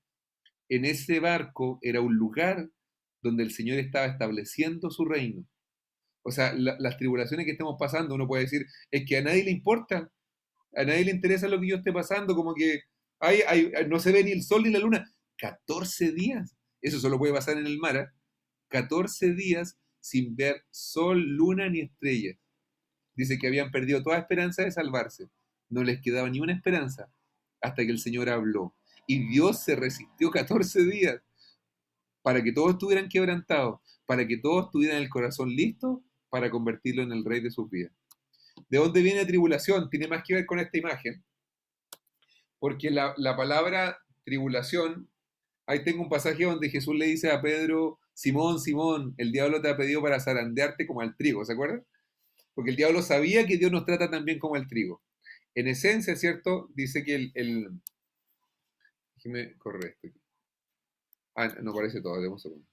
en ese barco era un lugar donde el Señor estaba estableciendo su reino. O sea, las tribulaciones que estamos pasando, uno puede decir, es que a nadie le importa, a nadie le interesa lo que yo esté pasando, como que no se ve ni el sol ni la luna. 14 días, eso solo puede pasar en el mar, ¿eh? 14 días sin ver sol, luna ni estrellas. Dice que habían perdido toda esperanza de salvarse. No les quedaba ni una esperanza hasta que el Señor habló. Y Dios se resistió 14 días para que todos estuvieran quebrantados, para que todos tuvieran el corazón listo para convertirlo en el rey de sus vidas. ¿De dónde viene la tribulación? Tiene más que ver con esta imagen, porque la palabra tribulación, ahí tengo un pasaje donde Jesús le dice a Pedro, Simón, Simón, el diablo te ha pedido para zarandearte como al trigo, ¿se acuerdan? Porque el diablo sabía que Dios nos trata también como el trigo. En esencia, ¿cierto? Dice que déjeme correr esto aquí. No parece todo, demos un segundo.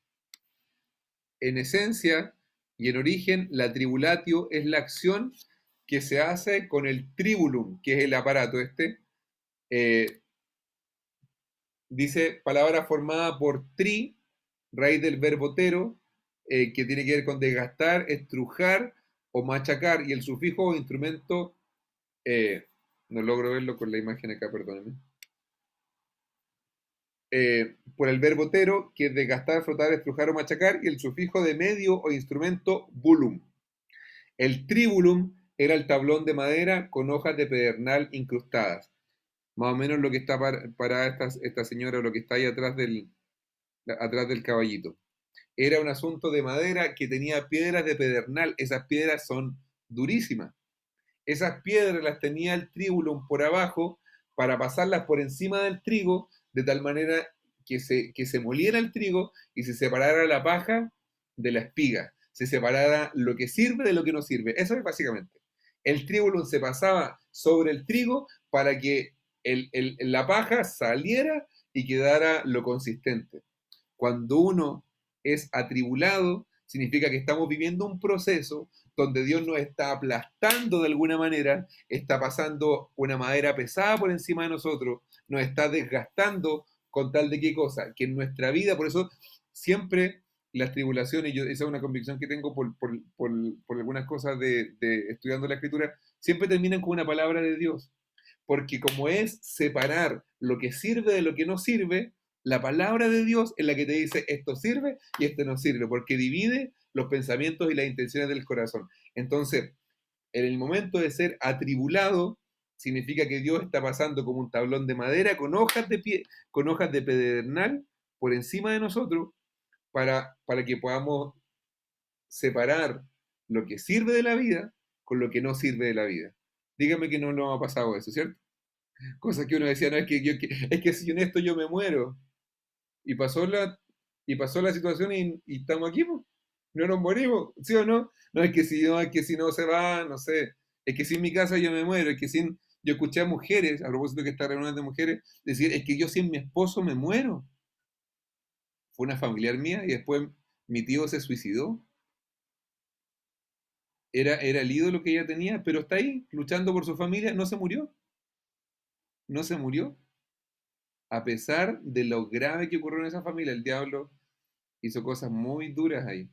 En esencia y en origen, la tribulatio es la acción que se hace con el tribulum, que es el aparato este. Dice palabra formada por tri, raíz del verbo tero, que tiene que ver con desgastar, estrujar o machacar, y el sufijo o instrumento, no logro verlo con la imagen acá, perdónenme. Por el verbo tero, que es desgastar, frotar, estrujar o machacar, y el sufijo de medio o instrumento bulum. El tribulum era el tablón de madera con hojas de pedernal incrustadas. Más o menos lo que está para esta señora, lo que está ahí atrás del caballito. Era un asunto de madera que tenía piedras de pedernal. Esas piedras son durísimas. Esas piedras las tenía el tribulum por abajo para pasarlas por encima del trigo, de tal manera que se moliera el trigo y se separara la paja de la espiga, se separara lo que sirve de lo que no sirve. Eso es básicamente. El tribulum se pasaba sobre el trigo para que la paja saliera y quedara lo consistente. Cuando uno es atribulado, significa que estamos viviendo un proceso donde Dios nos está aplastando de alguna manera, está pasando una madera pesada por encima de nosotros, nos está desgastando con tal de qué cosa, que en nuestra vida, por eso siempre las tribulaciones, esa es una convicción que tengo por algunas cosas de estudiando la Escritura, siempre terminan con una palabra de Dios, porque como es separar lo que sirve de lo que no sirve, la palabra de Dios es la que te dice esto sirve y esto no sirve, porque divide los pensamientos y las intenciones del corazón. Entonces, en el momento de ser atribulado, significa que Dios está pasando como un tablón de madera con hojas de pedernal por encima de nosotros para que podamos separar lo que sirve de la vida con lo que no sirve de la vida. Dígame que no nos ha pasado eso, ¿cierto? Cosas que uno decía, no, es que si en esto yo me muero. Y pasó la situación y estamos aquí, pues. No nos morimos, ¿sí o no? No, es que si no se va, no sé. Es que sin mi casa yo me muero. Es que sin... Yo escuché a mujeres, a propósito que esta reunión de mujeres, decir, es que yo sin mi esposo me muero. Fue una familiar mía y después mi tío se suicidó. Era el ídolo que ella tenía, pero está ahí, luchando por su familia, no se murió. No se murió. A pesar de lo grave que ocurrió en esa familia, el diablo hizo cosas muy duras ahí.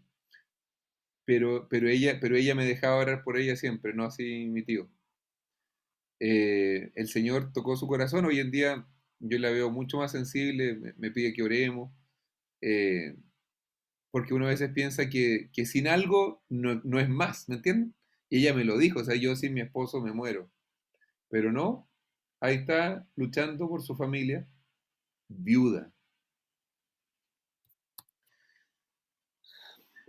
Pero ella me dejaba orar por ella siempre, no así mi tío. El Señor tocó su corazón, hoy en día yo la veo mucho más sensible, me pide que oremos, eh, porque uno a veces piensa que sin algo no es más, ¿me entienden? Y ella me lo dijo, o sea, yo sin mi esposo me muero. Pero no, ahí está luchando por su familia, viuda.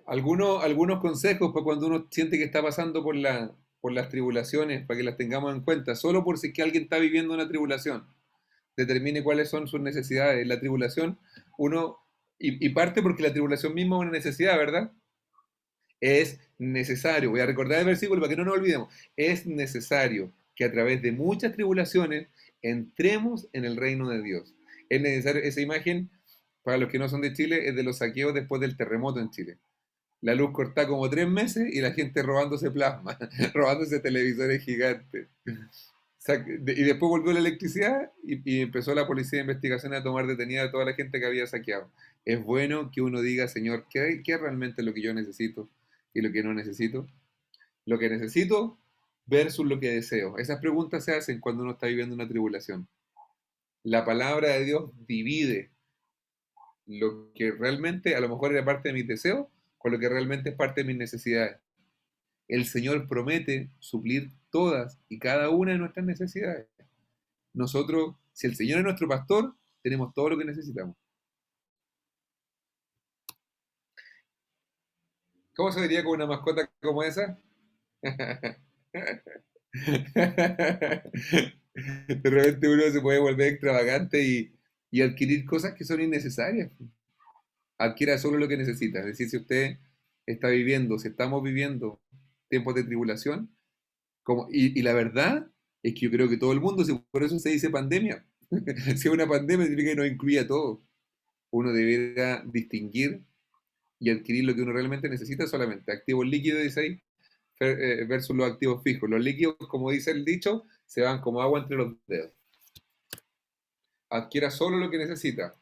Algunos consejos para cuando uno siente que está pasando por las tribulaciones, para que las tengamos en cuenta, solo por si es que alguien está viviendo una tribulación, determine cuáles son sus necesidades. La tribulación, y parte porque la tribulación misma es una necesidad, ¿verdad? Es necesario, voy a recordar el versículo para que no nos olvidemos, es necesario que a través de muchas tribulaciones entremos en el reino de Dios. Es necesario, esa imagen, para los que no son de Chile, es de los saqueos después del terremoto en Chile. La luz corta como 3 meses y la gente robándose plasma, robándose televisores gigantes. Y después volvió la electricidad y empezó la policía de investigación a tomar detenida a toda la gente que había saqueado. Es bueno que uno diga, Señor, ¿qué realmente es lo que yo necesito y lo que no necesito? Lo que necesito versus lo que deseo. Esas preguntas se hacen cuando uno está viviendo una tribulación. La palabra de Dios divide lo que realmente a lo mejor era parte de mis deseos con lo que realmente es parte de mis necesidades. El Señor promete suplir todas y cada una de nuestras necesidades. Nosotros, si el Señor es nuestro pastor, tenemos todo lo que necesitamos. ¿Cómo se vería con una mascota como esa? De repente uno se puede volver extravagante y adquirir cosas que son innecesarias. Adquiera solo lo que necesita. Es decir, si usted está viviendo, si estamos viviendo tiempos de tribulación, y la verdad es que yo creo que todo el mundo, por eso se dice pandemia. Si es una pandemia, significa que nos incluye a todos. Uno debería distinguir y adquirir lo que uno realmente necesita solamente. Activos líquidos, dice ahí, versus los activos fijos. Los líquidos, como dice el dicho, se van como agua entre los dedos. Adquiera solo lo que necesita.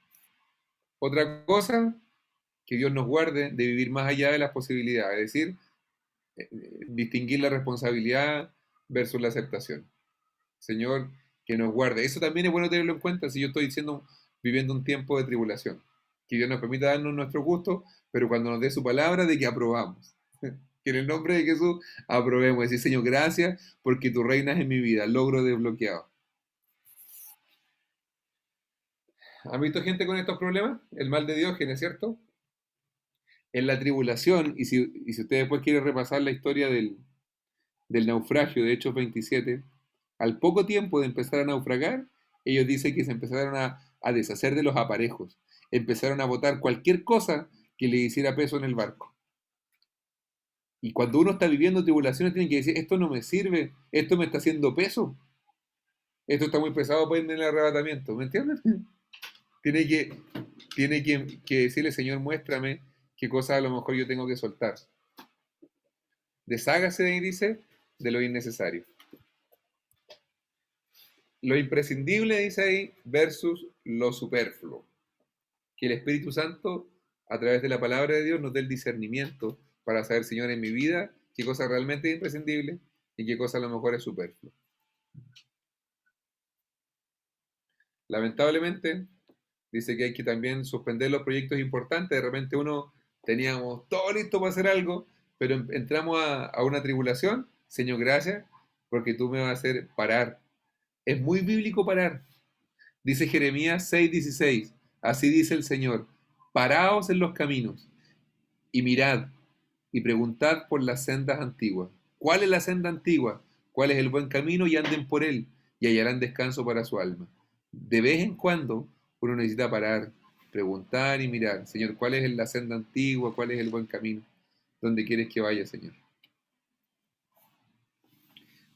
Otra cosa, que Dios nos guarde de vivir más allá de las posibilidades, es decir, distinguir la responsabilidad versus la aceptación. Señor, que nos guarde. Eso también es bueno tenerlo en cuenta si yo estoy diciendo, viviendo un tiempo de tribulación. Que Dios nos permita darnos nuestro gusto, pero cuando nos dé su palabra de que aprobamos. Que en el nombre de Jesús aprobemos. Decir, Señor, gracias porque tú reinas en mi vida. Logro desbloqueado. ¿Han visto gente con estos problemas? El mal de Diógenes, ¿cierto? En la tribulación, y si usted después quiere repasar la historia del naufragio de Hechos 27, al poco tiempo de empezar a naufragar, ellos dicen que se empezaron a deshacer de los aparejos, empezaron a botar cualquier cosa que le hiciera peso en el barco. Y cuando uno está viviendo tribulaciones, tiene que decir, esto no me sirve, esto me está haciendo peso, esto está muy pesado para ir en el arrebatamiento, ¿me entienden? Tiene que decirle, Señor, muéstrame qué cosas a lo mejor yo tengo que soltar. Deshágase, dice, de lo innecesario. Lo imprescindible, dice ahí, versus lo superfluo. Que el Espíritu Santo, a través de la palabra de Dios, nos dé el discernimiento para saber, Señor, en mi vida, qué cosa realmente es imprescindible y qué cosa a lo mejor es superfluo. Lamentablemente, dice que hay que también suspender los proyectos importantes. De repente teníamos todo listo para hacer algo, pero entramos a una tribulación. Señor, gracias, porque tú me vas a hacer parar. Es muy bíblico parar. Dice Jeremías 6:16, así dice el Señor, paraos en los caminos y mirad y preguntad por las sendas antiguas. ¿Cuál es la senda antigua? ¿Cuál es el buen camino? Y anden por él y hallarán descanso para su alma. De vez en cuando uno necesita parar, preguntar y mirar, Señor, ¿cuál es la senda antigua? ¿Cuál es el buen camino? ¿Dónde quieres que vaya, Señor?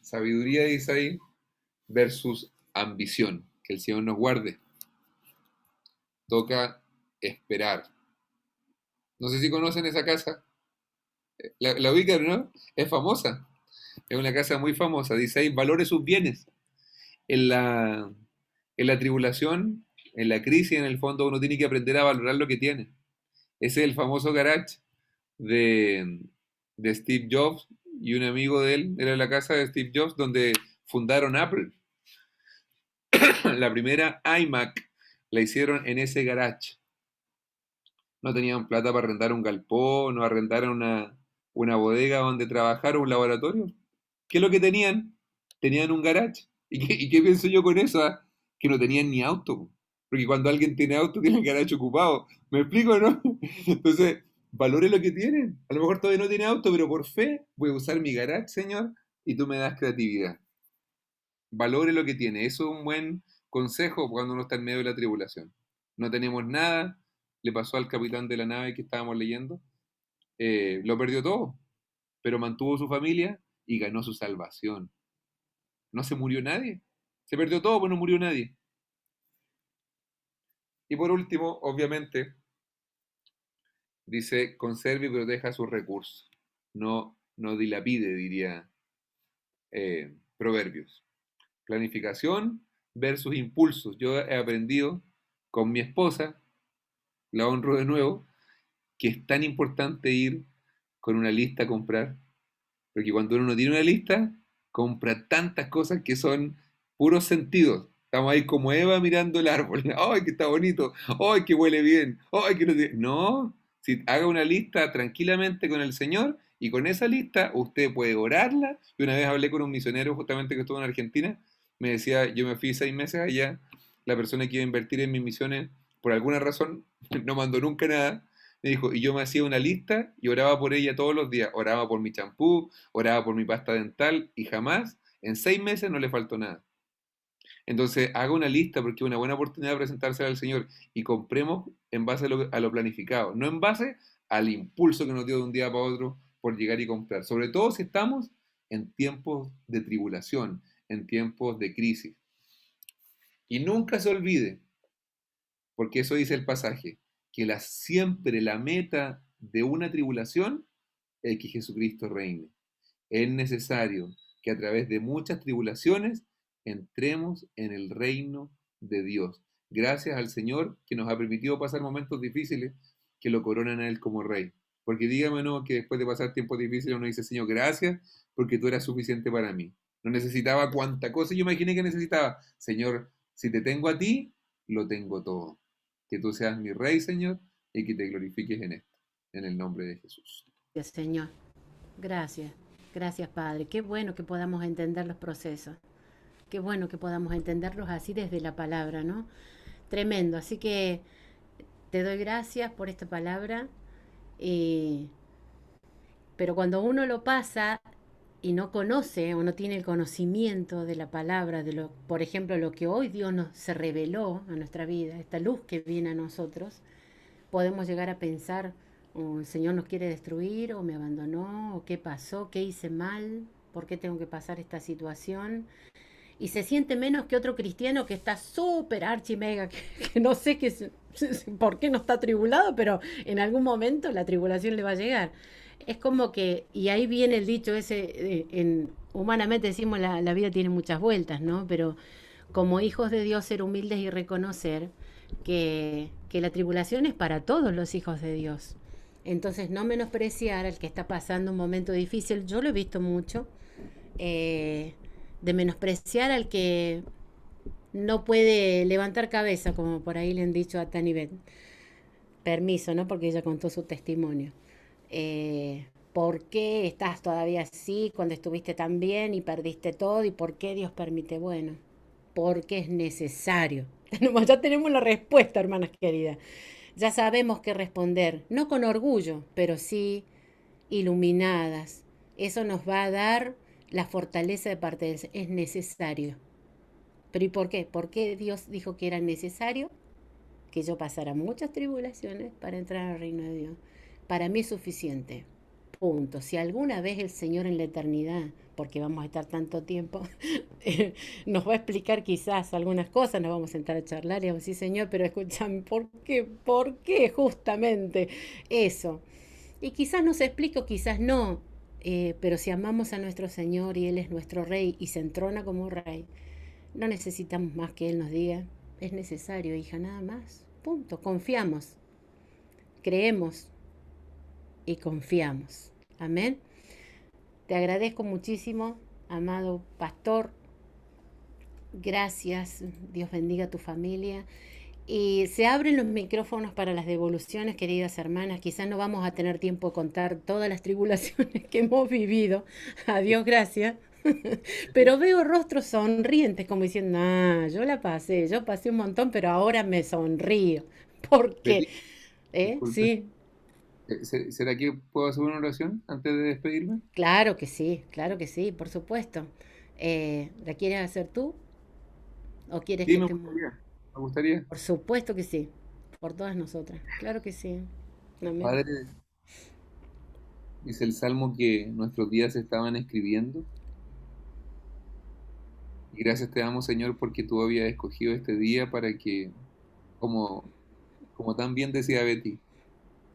Sabiduría, dice ahí, versus ambición. Que el Señor nos guarde. Toca esperar. No sé si conocen esa casa. La ubican, ¿no? Es famosa. Es una casa muy famosa. Dice ahí, valore sus bienes. En la tribulación, en la crisis, en el fondo, uno tiene que aprender a valorar lo que tiene. Ese es el famoso garage de, de Steve Jobs y un amigo de él. Era la casa de Steve Jobs donde fundaron Apple. La primera iMac la hicieron en ese garage. No tenían plata para arrendar un galpón, no arrendar una bodega donde trabajar o un laboratorio. ¿Qué es lo que tenían? Tenían un garage. ¿Y qué pienso yo con eso? Ah? Que no tenían ni auto. Porque cuando alguien tiene auto, tiene el garage ocupado. ¿Me explico, no? Entonces, valore lo que tienen. A lo mejor todavía no tiene auto, pero por fe voy a usar mi garage, Señor, y tú me das creatividad. Valore lo que tiene. Eso es un buen consejo cuando uno está en medio de la tribulación. No tenemos nada. Le pasó al capitán de la nave que estábamos leyendo. Lo perdió todo, pero mantuvo su familia y ganó su salvación. No se murió nadie. Se perdió todo, pero no murió nadie. Y por último, obviamente, dice, conserve y proteja sus recursos. No dilapide, diría Proverbios. Planificación versus impulsos. Yo he aprendido con mi esposa, la honro de nuevo, que es tan importante ir con una lista a comprar, porque cuando uno no tiene una lista, compra tantas cosas que son puros sentidos. Estamos ahí como Eva mirando el árbol. ¡Ay, que está bonito! ¡Ay, que huele bien! ¡Ay, que no tiene... No, si haga una lista tranquilamente con el Señor y con esa lista usted puede orarla. Y una vez hablé con un misionero justamente que estuvo en Argentina, me decía, yo me fui 6 meses allá, la persona que iba a invertir en mis misiones, por alguna razón, no mandó nunca nada. Me dijo, y yo me hacía una lista y oraba por ella todos los días. Oraba por mi champú, oraba por mi pasta dental y jamás, en 6 meses, no le faltó nada. Entonces, haga una lista porque es una buena oportunidad de presentársela al Señor y compremos en base a lo planificado, no en base al impulso que nos dio de un día para otro por llegar y comprar. Sobre todo si estamos en tiempos de tribulación, en tiempos de crisis. Y nunca se olvide, porque eso dice el pasaje, que siempre la meta de una tribulación es que Jesucristo reine. Es necesario que a través de muchas tribulaciones entremos en el reino de Dios. Gracias al Señor que nos ha permitido pasar momentos difíciles que lo coronan a Él como Rey. Porque dígame no que después de pasar tiempos difíciles uno dice, Señor, gracias porque tú eras suficiente para mí. No necesitaba cuánta cosa yo imaginé que necesitaba. Señor, si te tengo a ti, lo tengo todo. Que tú seas mi Rey, Señor, y que te glorifiques en esto. En el nombre de Jesús. Gracias, Señor. Gracias. Gracias, Padre. Qué bueno que podamos entender los procesos. Qué bueno que podamos entenderlos así desde la palabra, ¿no? Tremendo. Así que te doy gracias por esta palabra. eh, pero cuando uno lo pasa y no conoce o no tiene el conocimiento de la palabra, por ejemplo, lo que hoy Dios nos se reveló a nuestra vida, esta luz que viene a nosotros, podemos llegar a pensar, o el Señor nos quiere destruir, o me abandonó, o qué pasó, qué hice mal, por qué tengo que pasar esta situación. Y se siente menos que otro cristiano que está súper archi mega, que no sé por qué no está tribulado, pero en algún momento la tribulación le va a llegar. Es como que, y ahí viene el dicho ese, humanamente decimos la vida tiene muchas vueltas, ¿no? Pero como hijos de Dios ser humildes y reconocer que la tribulación es para todos los hijos de Dios. Entonces no menospreciar al que está pasando un momento difícil, yo lo he visto mucho, de menospreciar al que no puede levantar cabeza, como por ahí le han dicho a Tani Bet. Permiso, ¿no? Porque ella contó su testimonio. ¿Por qué estás todavía así cuando estuviste tan bien y perdiste todo? ¿Y por qué Dios permite? Bueno, porque es necesario. Ya tenemos la respuesta, hermanas queridas. Ya sabemos qué responder, no con orgullo, pero sí iluminadas. Eso nos va a dar la fortaleza de parte de Él. Es necesario. ¿Pero y por qué? ¿Por qué Dios dijo que era necesario que yo pasara muchas tribulaciones para entrar al reino de Dios? Para mí es suficiente. Punto. Si alguna vez el Señor en la eternidad, porque vamos a estar tanto tiempo, nos va a explicar quizás algunas cosas, nos vamos a sentar a charlar y vamos a decir, Señor, pero escúchame, ¿por qué? ¿Por qué justamente eso? Y quizás nos explique o quizás no, pero si amamos a nuestro Señor y Él es nuestro Rey y se entrona como Rey, no necesitamos más que Él nos diga, es necesario, hija, nada más. Punto. Confiamos, creemos y confiamos. Amén. Te agradezco muchísimo, amado pastor. Gracias. Dios bendiga a tu familia. Y se abren los micrófonos para las devoluciones, queridas hermanas. Quizás no vamos a tener tiempo de contar todas las tribulaciones que hemos vivido. A Dios gracias. Pero veo rostros sonrientes como diciendo, yo pasé un montón, pero ahora me sonrío. Porque, Disculpe. sí, ¿Será que puedo hacer una oración antes de despedirme? claro que sí, por supuesto. ¿La quieres hacer tú o quieres Sí, que me te... gustaría. Me gustaría. Por supuesto que sí, por todas nosotras. Claro que sí. Amén. Padre, dice el Salmo que nuestros días se estaban escribiendo. Y gracias te damos, Señor, porque tú habías escogido este día para que, como, como tan bien decía Betty,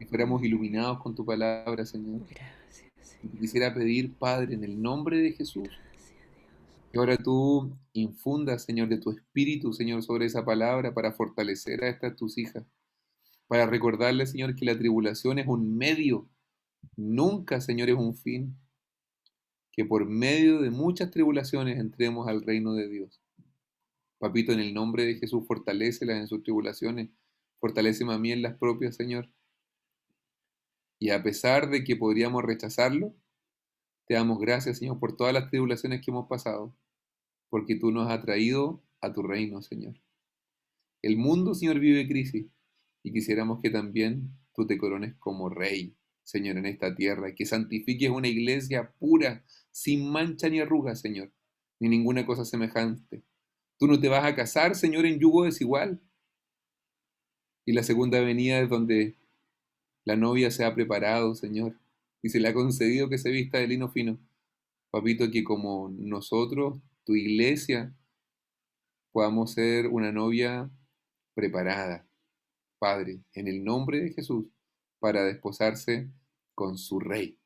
que fuéramos iluminados con tu palabra, Señor. Gracias, Y te Señor. quisiera pedir, Padre, en el nombre de Jesús, Gracias, Dios. Y ahora tú infundas, Señor, de tu espíritu, Señor, sobre esa palabra para fortalecer a estas tus hijas, para recordarles, Señor, que la tribulación es un medio, nunca, Señor, es un fin, que por medio de muchas tribulaciones entremos al reino de Dios. Papito, en el nombre de Jesús, fortalécelas en sus tribulaciones, fortaléceme a mí en las propias, Señor. Y a pesar de que podríamos rechazarlo, te damos gracias, Señor, por todas las tribulaciones que hemos pasado, porque tú nos has traído a tu reino, Señor. El mundo, Señor, vive crisis y quisiéramos que también tú te corones como rey, Señor, en esta tierra, que santifiques una iglesia pura, sin mancha ni arruga, Señor, ni ninguna cosa semejante. Tú no te vas a casar, Señor, en yugo desigual. Y la segunda venida es donde la novia se ha preparado, Señor, y se le ha concedido que se vista de lino fino. Papito, que como nosotros, tu iglesia, podamos ser una novia preparada, Padre, en el nombre de Jesús, para desposarse con su Rey.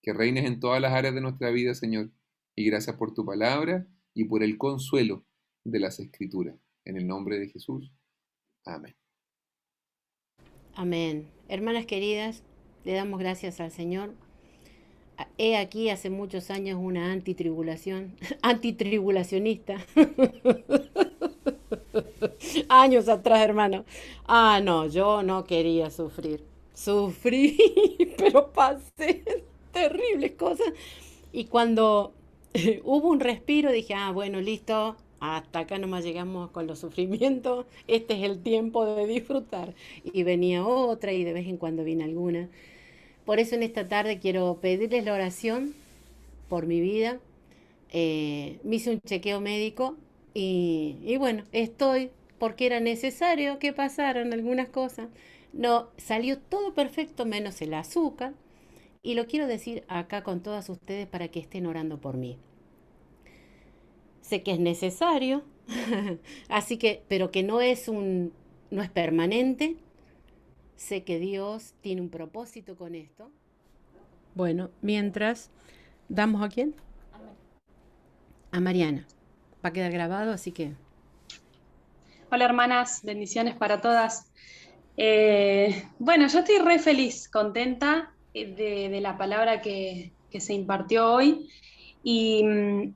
Que reines en todas las áreas de nuestra vida, Señor, y gracias por tu palabra y por el consuelo de las Escrituras. En el nombre de Jesús. Amén. Amén. Hermanas queridas, le damos gracias al Señor. He aquí hace muchos años una antitribulacionista. Años atrás, hermano. No, yo no quería sufrir. Sufrí, pero pasé terribles cosas. Y cuando hubo un respiro, dije, bueno, listo, hasta acá nomás llegamos con los sufrimientos, este es el tiempo de disfrutar. Y venía otra y de vez en cuando viene alguna. Por eso en esta tarde quiero pedirles la oración por mi vida. Me hice un chequeo médico y bueno, estoy porque era necesario que pasaran algunas cosas. No, salió todo perfecto menos el azúcar y lo quiero decir acá con todas ustedes para que estén orando por mí. Sé que es necesario, así que, pero que no es permanente. Sé que Dios tiene un propósito con esto. Bueno, mientras, ¿damos a quién? A Mariana. Va a quedar grabado, así que... Hola hermanas, bendiciones para todas. Bueno, yo estoy re feliz, contenta de la palabra que se impartió hoy. Y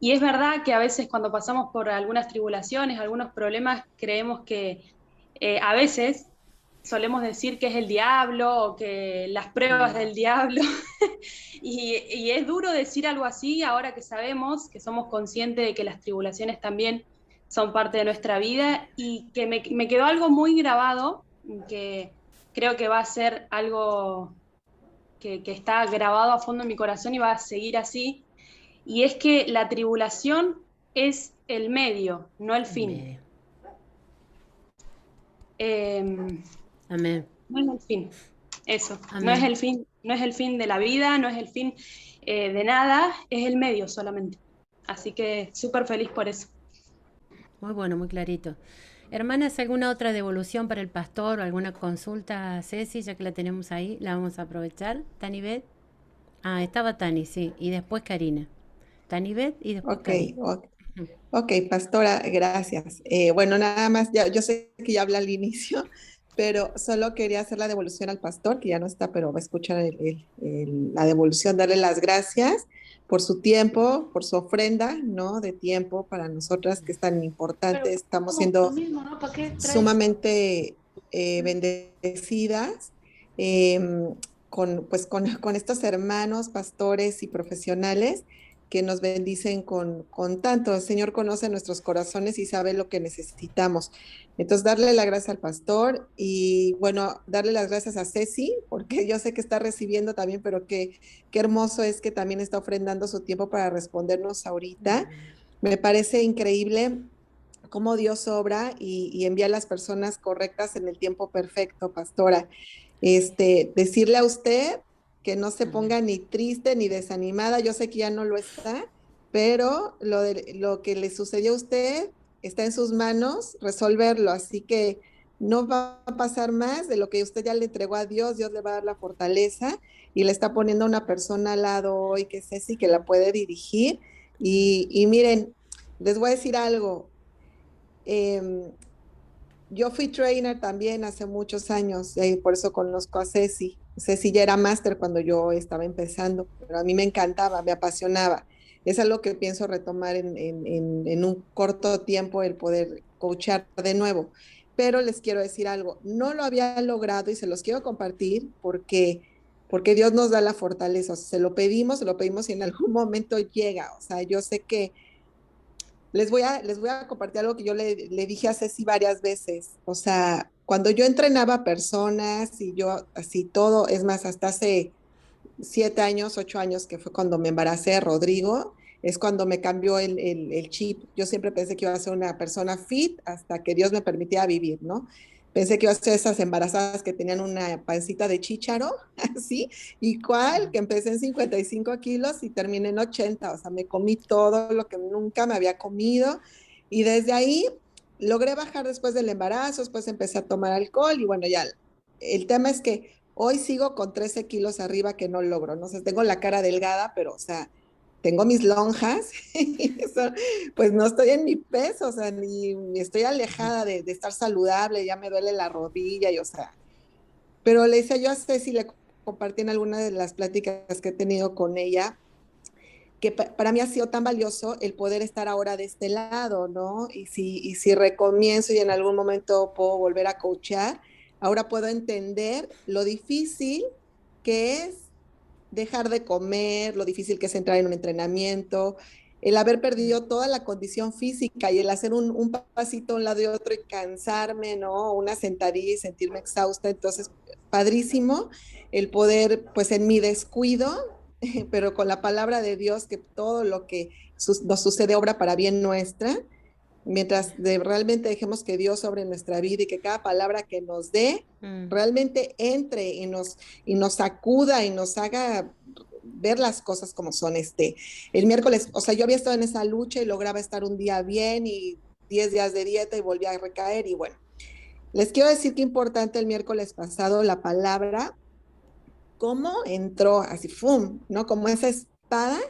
es verdad que a veces cuando pasamos por algunas tribulaciones, algunos problemas, creemos que a veces solemos decir que es el diablo o que las pruebas del diablo. Y es duro decir algo así ahora que sabemos, que somos conscientes de que las tribulaciones también son parte de nuestra vida, y que me quedó algo muy grabado, que creo que va a ser algo que está grabado a fondo en mi corazón y va a seguir así, y es que la tribulación es el medio, no el fin. Amén. No es el fin, eso. Amén. No es el fin de la vida, no es el fin de nada, es el medio solamente. Así que súper feliz por eso. Muy bueno, muy clarito. Hermanas, ¿alguna otra devolución para el pastor o alguna consulta, Ceci, ya que la tenemos ahí? La vamos a aprovechar. ¿Tanibet? Estaba Tani, sí. Y después Karina. Tanibet y después Karina. Ok, pastora, gracias. Bueno, nada más, yo sé que ya habla al inicio, pero solo quería hacer la devolución al pastor, que ya no está, pero va a escuchar la devolución, darle las gracias por su tiempo, por su ofrenda, ¿no? De tiempo para nosotras, que es tan importante. Pero, estamos siendo mismo, ¿no? Sumamente bendecidas con estos hermanos, pastores y profesionales que nos bendicen con tanto. El Señor conoce nuestros corazones y sabe lo que necesitamos. Entonces, darle la gracia al pastor y, bueno, darle las gracias a Ceci, porque yo sé que está recibiendo también, pero qué hermoso es que también está ofrendando su tiempo para respondernos ahorita. Me parece increíble cómo Dios obra y envía a las personas correctas en el tiempo perfecto, pastora. Decirle a usted que no se ponga ni triste ni desanimada. Yo sé que ya no lo está, pero lo que le sucedió a usted está en sus manos resolverlo, así que no va a pasar más de lo que usted ya le entregó a Dios. Dios le va a dar la fortaleza y le está poniendo a una persona al lado hoy, que es Ceci, que la puede dirigir. Y miren, les voy a decir algo. Yo fui trainer también hace muchos años, y por eso conozco a Ceci. Ceci ya era máster cuando yo estaba empezando, pero a mí me encantaba, me apasionaba. Es algo que pienso retomar en un corto tiempo, el poder coachar de nuevo. Pero les quiero decir algo, no lo había logrado y se los quiero compartir porque Dios nos da la fortaleza. O sea, se lo pedimos y en algún momento llega. O sea, yo sé que les voy a compartir algo que yo le dije a Ceci varias veces. O sea, cuando yo entrenaba personas y yo así todo, es más, hasta hace 7 años, 8 años, que fue cuando me embaracé de Rodrigo, es cuando me cambió el chip. Yo siempre pensé que iba a ser una persona fit hasta que Dios me permitía vivir, ¿no? Pensé que iba a ser esas embarazadas que tenían una pancita de chícharo, así, y cuál, que empecé en 55 kilos y terminé en 80, o sea, me comí todo lo que nunca me había comido, y desde ahí logré bajar después del embarazo, después empecé a tomar alcohol, y bueno, ya, el tema es que hoy sigo con 13 kilos arriba que no logro, no sé, tengo la cara delgada, pero, o sea, tengo mis lonjas, y eso, pues no estoy en mi peso, o sea, ni estoy alejada de estar saludable, ya me duele la rodilla, y o sea, pero le decía yo a Ceci, le compartí en alguna de las pláticas que he tenido con ella, que para mí ha sido tan valioso el poder estar ahora de este lado, ¿no? Y si recomienzo y en algún momento puedo volver a coachar, ahora puedo entender lo difícil que es dejar de comer, lo difícil que es entrar en un entrenamiento, el haber perdido toda la condición física y el hacer un pasito a un lado y otro y cansarme, ¿no? Una sentadilla y sentirme exhausta. Entonces, padrísimo el poder, pues en mi descuido, pero con la palabra de Dios, que todo lo que nos sucede obra para bien nuestra, mientras realmente dejemos que Dios sobre nuestra vida y que cada palabra que nos dé realmente entre y nos sacuda y nos haga ver las cosas como son. El miércoles, o sea, yo había estado en esa lucha y lograba estar un día bien y 10 días de dieta y volví a recaer y bueno, les quiero decir que importante el miércoles pasado la palabra, cómo entró así, ¡fum!, ¿no? Como esa espada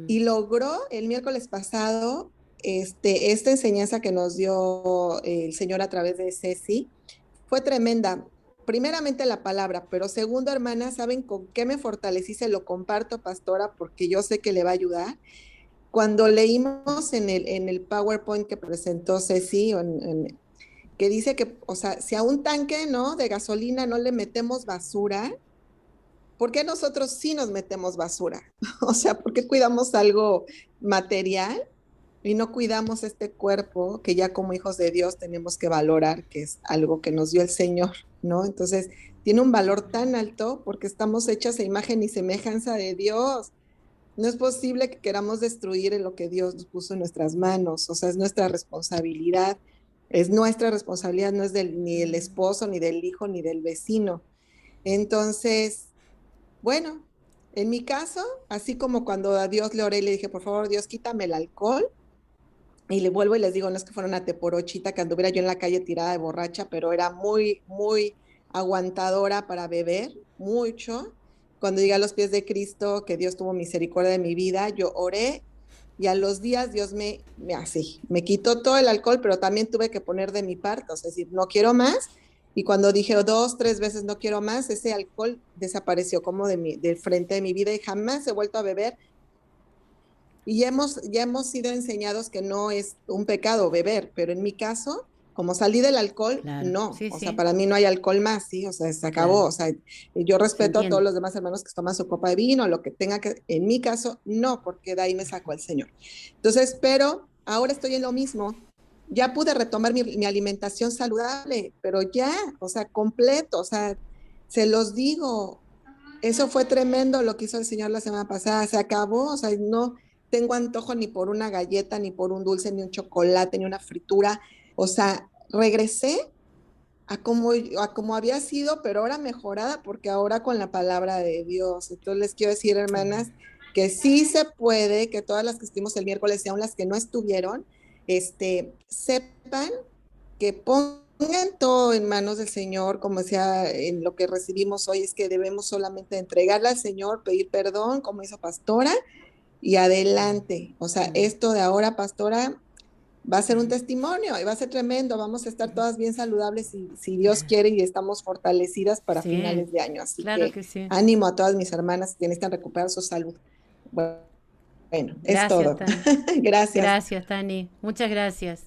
y logró el miércoles pasado esta enseñanza que nos dio el Señor a través de Ceci fue tremenda. Primeramente la palabra, pero segundo, hermana, ¿saben con qué me fortalecí? Se lo comparto, pastora, porque yo sé que le va a ayudar. Cuando leímos en el PowerPoint que presentó Ceci, que dice que, o sea, si a un tanque, ¿no?, de gasolina no le metemos basura, ¿por qué nosotros sí nos metemos basura? O sea, ¿por qué cuidamos algo material y no cuidamos este cuerpo que ya como hijos de Dios tenemos que valorar, que es algo que nos dio el Señor, ¿no? Entonces, tiene un valor tan alto porque estamos hechas a imagen y semejanza de Dios. No es posible que queramos destruir en lo que Dios nos puso en nuestras manos. O sea, es nuestra responsabilidad. Es nuestra responsabilidad, no es ni del esposo, ni del hijo, ni del vecino. Entonces, bueno, en mi caso, así como cuando a Dios le oré y le dije, por favor, Dios, quítame el alcohol, y le vuelvo y les digo, no es que fuera una teporochita que anduviera yo en la calle tirada de borracha, pero era muy, muy aguantadora para beber, mucho. Cuando llegué a los pies de Cristo, que Dios tuvo misericordia de mi vida, yo oré y a los días Dios así, me quitó todo el alcohol, pero también tuve que poner de mi parte, o sea, decir, no quiero más. Y cuando dije 2, 3 veces no quiero más, ese alcohol desapareció como del frente de mi vida y jamás he vuelto a beber. Y ya hemos sido enseñados que no es un pecado beber, pero en mi caso, como salí del alcohol, Claro, no. sí, O sí, sea, para mí no hay alcohol más, ¿sí? O sea, se acabó. claro, O sea, yo se respeto a todos entiende. los demás hermanos que toman su copa de vino, lo que tenga que. En mi caso, no, porque de ahí me sacó el Señor. Entonces, pero ahora estoy en lo mismo. Ya pude retomar mi alimentación saludable, pero ya, o sea, completo. O sea, se los digo, eso fue tremendo lo que hizo el Señor la semana pasada. Se acabó, o sea, no tengo antojo ni por una galleta, ni por un dulce, ni un chocolate, ni una fritura. O sea, regresé a como había sido, pero ahora mejorada, porque ahora con la palabra de Dios. Entonces les quiero decir, hermanas, que sí se puede, que todas las que estuvimos el miércoles y aún las que no estuvieron, sepan que pongan todo en manos del Señor, como decía en lo que recibimos hoy, es que debemos solamente entregarle al Señor, pedir perdón, como hizo Pastora, y adelante. O sea, esto de ahora, pastora, va a ser un testimonio y va a ser tremendo. Vamos a estar todas bien saludables si Dios quiere y estamos fortalecidas para Sí, finales de año. Así claro que que sí. ánimo a todas mis hermanas que necesitan recuperar su salud. Bueno, es Gracias, todo. Tani. Gracias. Gracias, Tani. Muchas gracias.